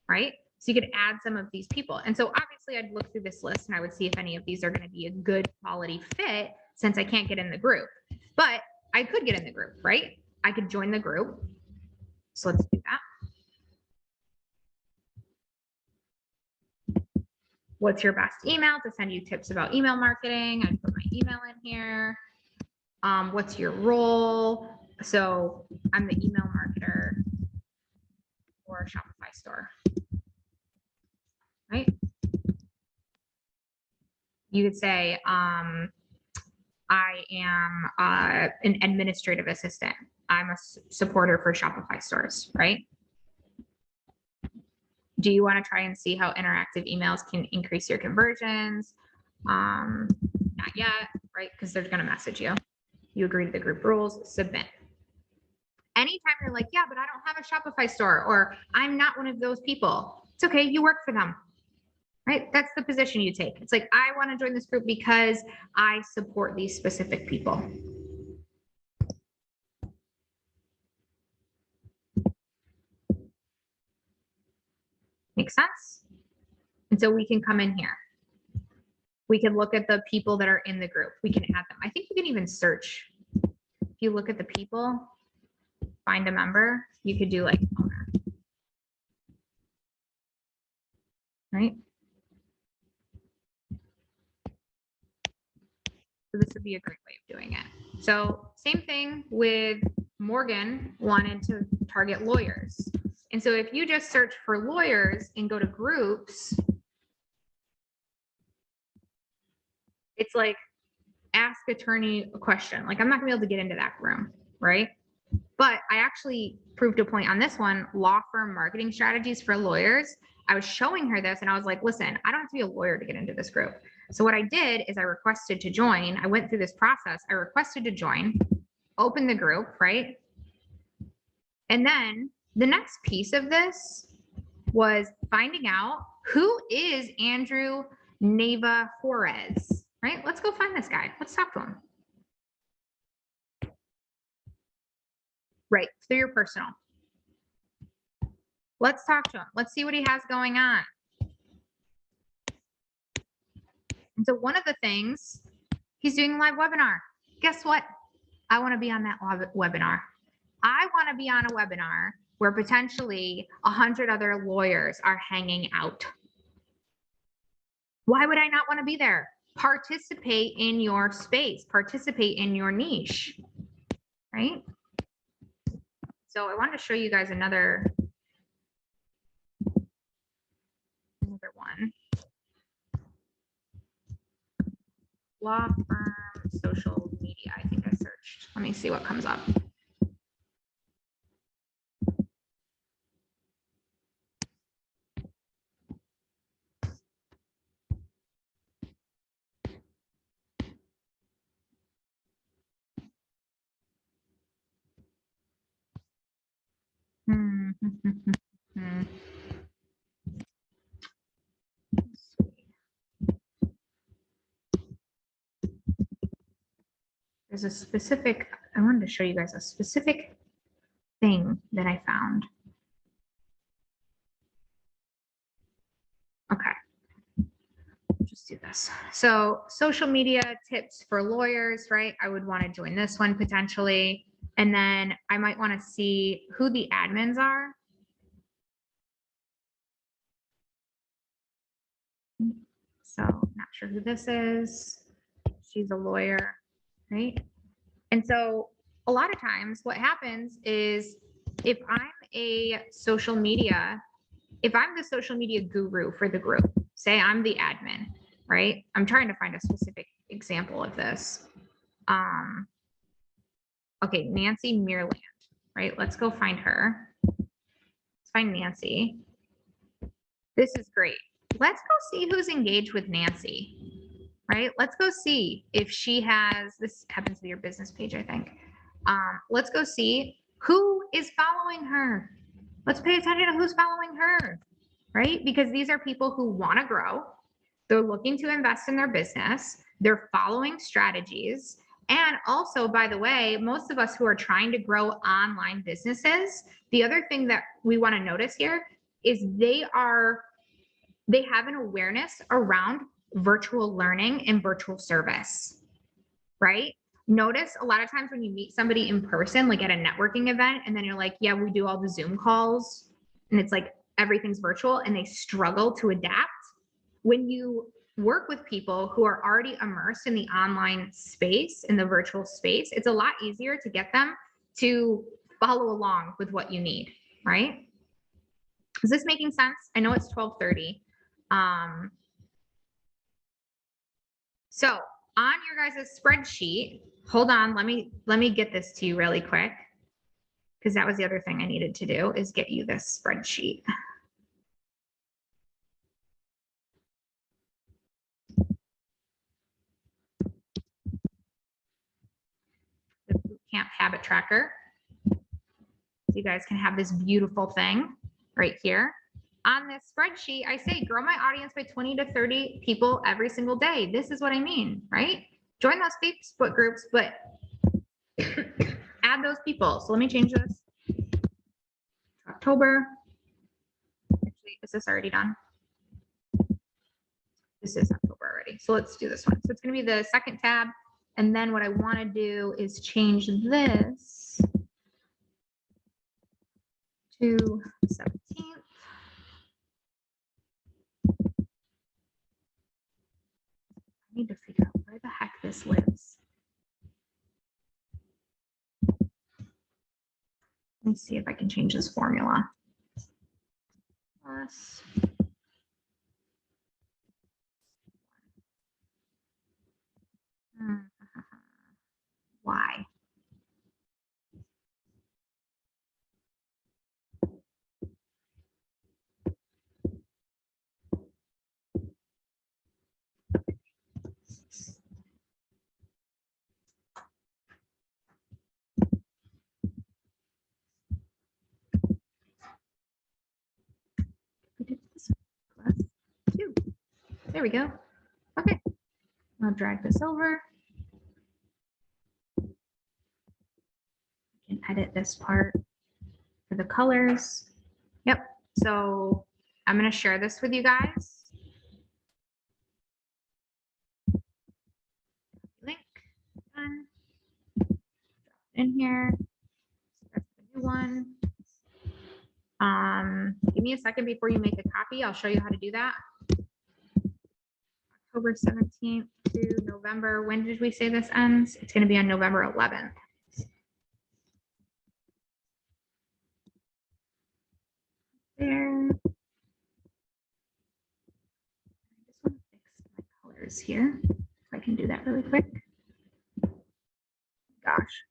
right? So you could add some of these people. And so obviously I'd look through this list and I would see if any of these are going to be a good quality fit since I can't get in the group. But I could get in the group, right? I could join the group. So let's do that. What's your best email to send you tips about email marketing? I put my email in here. What's your role? So I'm the email marketer for a Shopify store, right? You could say, I am an administrative assistant. I'm a supporter for Shopify stores, right? Do you want to try and see how interactive emails can increase your conversions? Not yet, right? Because they're going to message you. You agree to the group rules, submit. Anytime you're like, yeah, but I don't have a Shopify store, or I'm not one of those people, it's okay. You work for them, right? That's the position you take. It's like, I want to join this group because I support these specific people. Make sense? And so we can come in here. We can look at the people that are in the group. We can add them. I think you can even search. If you look at the people, find a member, you could do like owner. Right? So this would be a great way of doing it. So same thing with Morgan wanted to target lawyers. And so if you just search for lawyers and go to groups, it's like ask attorney a question. Like I'm not gonna be able to get into that room, right? But I actually proved a point on this one, law firm marketing strategies for lawyers. I was showing her this and I was like, listen, I don't have to be a lawyer to get into this group. So what I did is I requested to join. I went through this process. I requested to join, open the group, right? And then the next piece of this was finding out who is Andrew Neva Juarez, right? Let's go find this guy. Let's talk to him. Right, through your personal. Let's talk to him. Let's see what he has going on. And so one of the things, he's doing a live webinar. Guess what? I want to be on that webinar. I want to be on a webinar where potentially 100 other lawyers are hanging out. Why would I not want to be there? participate in your space, participate in your niche, right? So I wanted to show you guys another one. Law firm, social media, I think I searched. Let me see what comes up. There's a specific, I wanted to show you guys a specific thing that I found. Okay, just do this. So social media tips for lawyers, right? I would want to join this one potentially. And then I might want to see who the admins are. So not sure who this is. She's a lawyer, right? And so a lot of times what happens is if I'm a social media, if I'm the social media guru for the group, say I'm the admin, right? I'm trying to find a specific example of this. Okay, Nancy Meerland, right? Let's go find her. Let's find Nancy. This is great. Let's go see who's engaged with Nancy, right? Let's go see if she has, this happens to be your business page, I think. Let's go see who is following her. Let's pay attention to who's following her, right? Because these are people who want to grow. They're looking to invest in their business. They're following strategies. And also, by the way, most of us who are trying to grow online businesses, the other thing that we want to notice here is they have an awareness around virtual learning and virtual service, right? Notice a lot of times when you meet somebody in person, like at a networking event, and then you're like, yeah, we do all the Zoom calls, and it's like everything's virtual, and they struggle to adapt. When you work with people who are already immersed in the online space, in the virtual space, it's a lot easier to get them to follow along with what you need, right? Is this making sense? I know it's 12:30. So on your guys' spreadsheet, hold on, let me get this to you really quick, because that was the other thing I needed to do, is get you this spreadsheet. The bootcamp habit tracker. So you guys can have this beautiful thing right here. On this spreadsheet, I say grow my audience by 20 to 30 people every single day. This is what I mean, right? Join those Facebook groups, but add those people. So let me change this. October. Actually, is this already done? This is October already. So let's do this one. So it's going to be the second tab. And then what I want to do is change this to 17th. I need to figure out where the heck this lives. Let me see if I can change this formula. Plus. Why? Plus 2. There we go. Okay. I'll drag this over. I can edit this part for the colors. Yep. So I'm going to share this with you guys. Link. Done. Drop it in here. That's the new one. Give me a second before you make a copy. I'll show you how to do that. October 17th to November. When did we say this ends? It's going to be on November 11th. There. I just want to fix my colors here. If I can do that really quick. Gosh.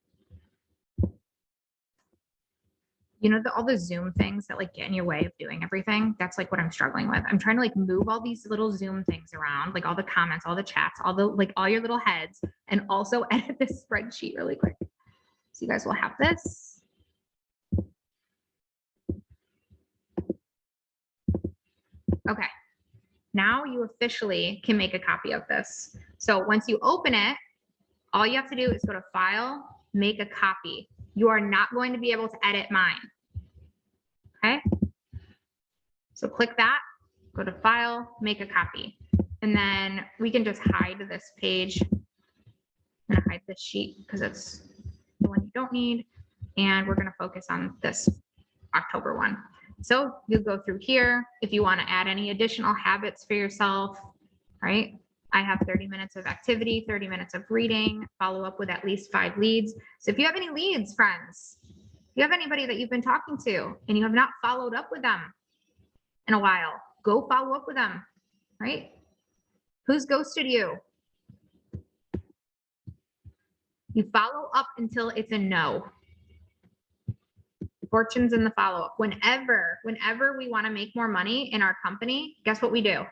You know, all the Zoom things that like get in your way of doing everything. That's like what I'm struggling with. I'm trying to like move all these little Zoom things around, like all the comments, all the chats, all the like all your little heads, and also edit this spreadsheet really quick. So you guys will have this. Okay. Now you officially can make a copy of this. So once you open it, all you have to do is go to File, Make a Copy. You are not going to be able to edit mine. Okay. So click that, go to File, Make a Copy. And then we can just hide this page. I'm gonna hide this sheet because it's the one you don't need. And we're gonna focus on this October one. So you go through here if you want to add any additional habits for yourself, right? I have 30 minutes of activity, 30 minutes of reading, follow up with at least 5 leads. So if you have any leads, friends, if you have anybody that you've been talking to and you have not followed up with them in a while, go follow up with them, right? Who's ghosted you? You follow up until it's a no. Fortunes in the follow-up. Whenever we want to make more money in our company, guess what we do?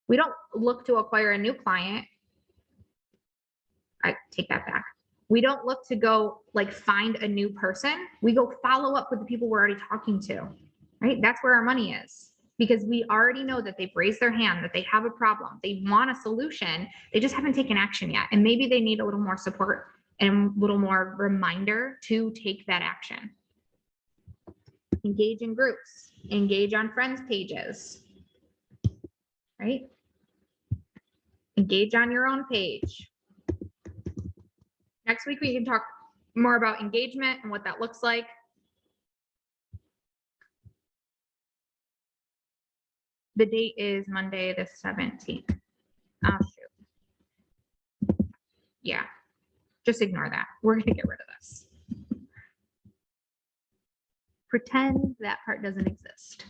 We don't look to acquire a new client. I take that back. We don't look to go like find a new person. We go follow up with the people we're already talking to, right? That's where our money is, because we already know that they've raised their hand, that they have a problem, they want a solution, they just haven't taken action yet. And maybe they need a little more support and a little more reminder to take that action. Engage in groups, engage on friends pages, right? Engage on your own page. Next week, we can talk more about engagement and what that looks like. The date is Monday, the 17th. Oh, shoot. Yeah, just ignore that. We're gonna get rid of this. Pretend that part doesn't exist.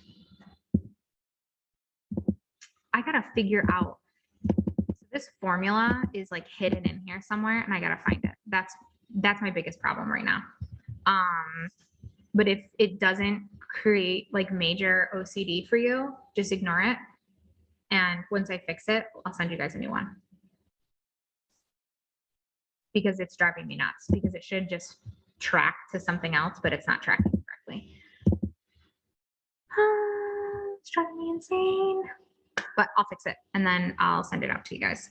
I gotta figure out. So this formula is like hidden in here somewhere, and I gotta find it. That's my biggest problem right now. But if it doesn't create like major OCD for you, just ignore it. And once I fix it, I'll send you guys a new one. Because it's driving me nuts, because it should just track to something else, but it's not tracking correctly. It's driving me insane, but I'll fix it and then I'll send it out to you guys,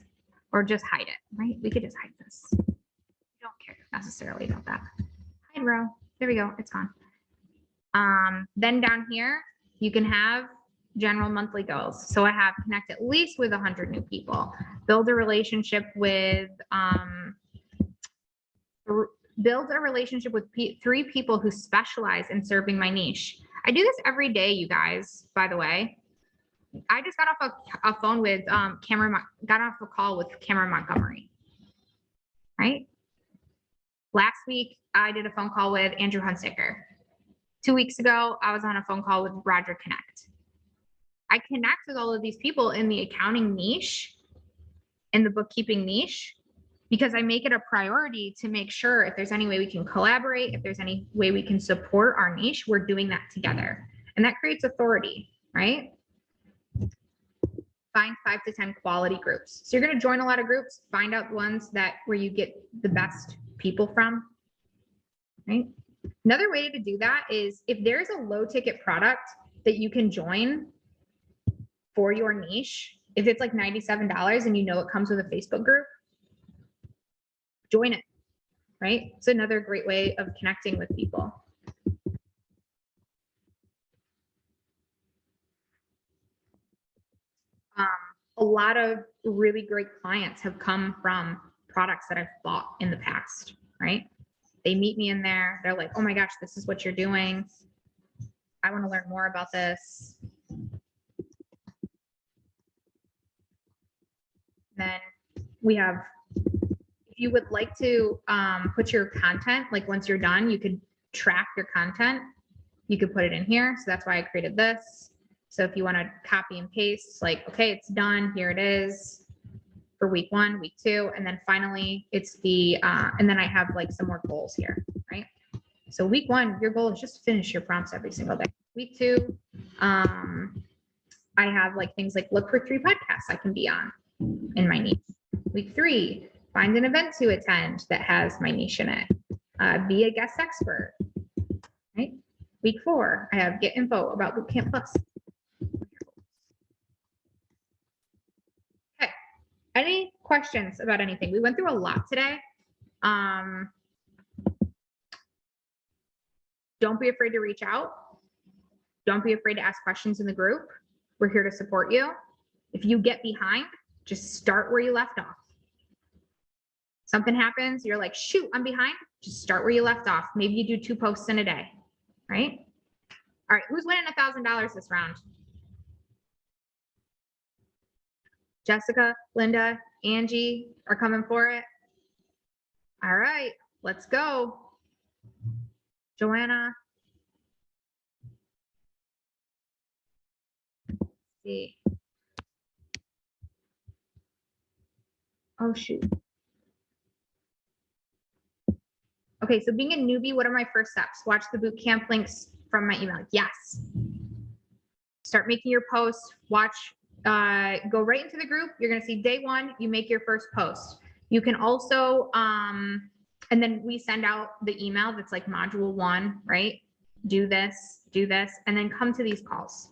or just hide it, right? We could just hide this. I don't care necessarily about that. Hide row. There we go. It's gone. Then down here, you can have general monthly goals. So I have connect at least with 100 new people, build a relationship with, build a relationship with 3 people who specialize in serving my niche. I do this every day, you guys, by the way. I just got off a phone with got off a call with Cameron Montgomery, right? Last week, I did a phone call with Andrew Hunsicker. 2 weeks ago, I was on a phone call with Roger Connect. I connect with all of these people in the accounting niche, in the bookkeeping niche, because I make it a priority to make sure if there's any way we can collaborate, if there's any way we can support our niche, we're doing that together. And that creates authority, right? Find 5 to 10 quality groups. So you're going to join a lot of groups, find out ones where you get the best people from, right? Another way to do that is if there's a low ticket product that you can join for your niche, if it's like $97 and you know it comes with a Facebook group, join it, right? It's another great way of connecting with people. A lot of really great clients have come from products that I've bought in the past, right? They meet me in there. They're like, oh my gosh, this is what you're doing. I want to learn more about this. we have, if you would like to put your content, like once you're done, you could track your content. You could put it in here. So that's why I created this. So if you want to copy and paste, like, okay, it's done. Here it is for week 1, week 2. And then finally it's the, and then I have like some more goals here, right? So week 1, your goal is just finish your prompts every single day. Week 2, I have like things like look for 3 podcasts I can be on in my niche. Week 3, find an event to attend that has my niche in it. Be a guest expert, right? Week 4, I have get info about Bootcamp Plus. Okay, any questions about anything? We went through a lot today. Don't be afraid to reach out. Don't be afraid to ask questions in the group. We're here to support you. If you get behind, just start where you left off. Something happens, you're like, shoot, I'm behind. Just start where you left off. Maybe you do 2 posts in a day, right? All right, who's winning $1,000 this round? Jessica, Linda, Angie are coming for it. All right, let's go. Joanna. Let's see. Oh, shoot. Okay, so being a newbie, what are my first steps? Watch the bootcamp links from my email. Yes. Start making your posts. Watch, go right into the group. You're gonna see day 1, you make your first post. You can also, and then we send out the email that's like module 1, right? Do this, and then come to these calls.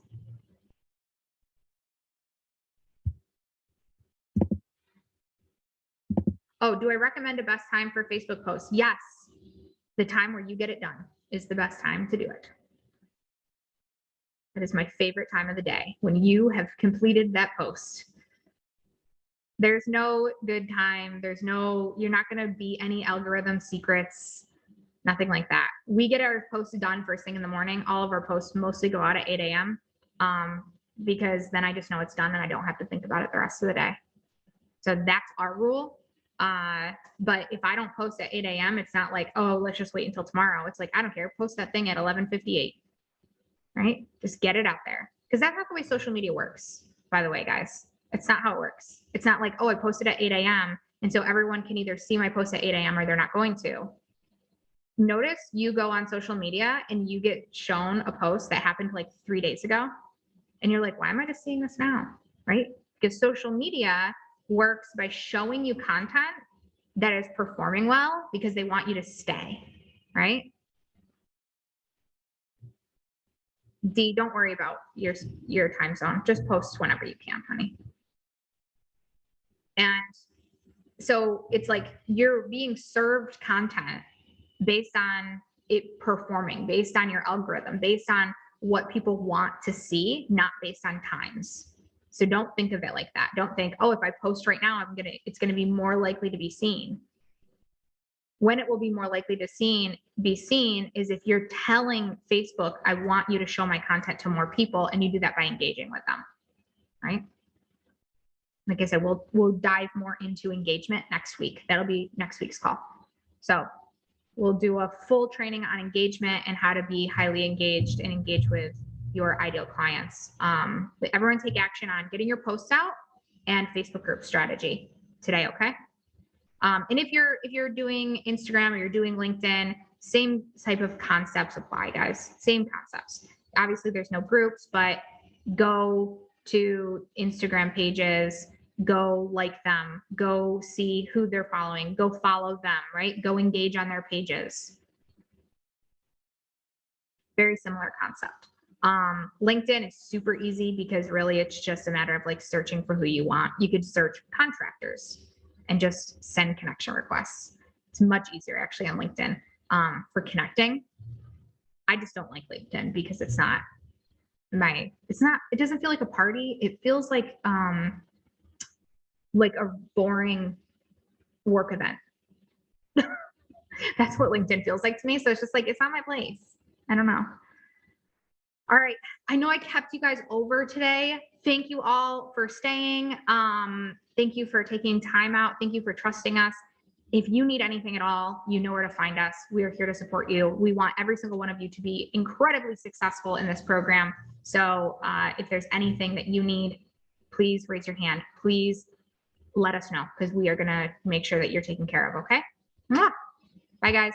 Oh, do I recommend a best time for Facebook posts? Yes. The time where you get it done is the best time to do it. That is my favorite time of the day, when you have completed that post. There's no good time. There's no, you're not going to be any algorithm secrets, nothing like that. We get our posts done first thing in the morning. All of our posts mostly go out at 8 a.m. Because then I just know it's done and I don't have to think about it the rest of the day. So that's our rule. But if I don't post at 8 a.m., it's not like, oh, let's just wait until tomorrow. It's like, I don't care. Post that thing at 11:58, right? Just get it out there. Because that's not the way social media works, by the way, guys. It's not how it works. It's not like, oh, I posted at 8 a.m. And so everyone can either see my post at 8 a.m. or they're not going to. Notice you go on social media and you get shown a post that happened like 3 days ago. And you're like, why am I just seeing this now, right? Because social media works by showing you content that is performing well because they want you to stay, right? D, don't worry about your time zone. Just post whenever you can, honey. And so it's like you're being served content based on it performing, based on your algorithm, based on what people want to see, not based on times. So don't think of it like that. Don't think, oh, if I post right now, it's gonna be more likely to be seen. When it will be more likely to be seen is if you're telling Facebook, I want you to show my content to more people, and you do that by engaging with them, right? Like I said, we'll dive more into engagement next week. That'll be next week's call. So we'll do a full training on engagement and how to be highly engaged and engage with your ideal clients. But everyone take action on getting your posts out and Facebook group strategy today, okay? And if you're doing Instagram or you're doing LinkedIn, same type of concepts apply, guys. Same concepts. Obviously, there's no groups, but go to Instagram pages, go like them, go see who they're following, go follow them, right? Go engage on their pages. Very similar concept. LinkedIn is super easy because really it's just a matter of like searching for who you want. You could search contractors and just send connection requests. It's much easier actually on LinkedIn for connecting. I just don't like LinkedIn because it doesn't feel like a party. It feels like a boring work event. That's what LinkedIn feels like to me. So it's just like, it's not my place. I don't know. All right. I know I kept you guys over today. Thank you all for staying. Thank you for taking time out. Thank you for trusting us. If you need anything at all, you know where to find us. We are here to support you. We want every single one of you to be incredibly successful in this program. So if there's anything that you need, please raise your hand. Please let us know, because we are going to make sure that you're taken care of. Okay. Mwah. Bye, guys.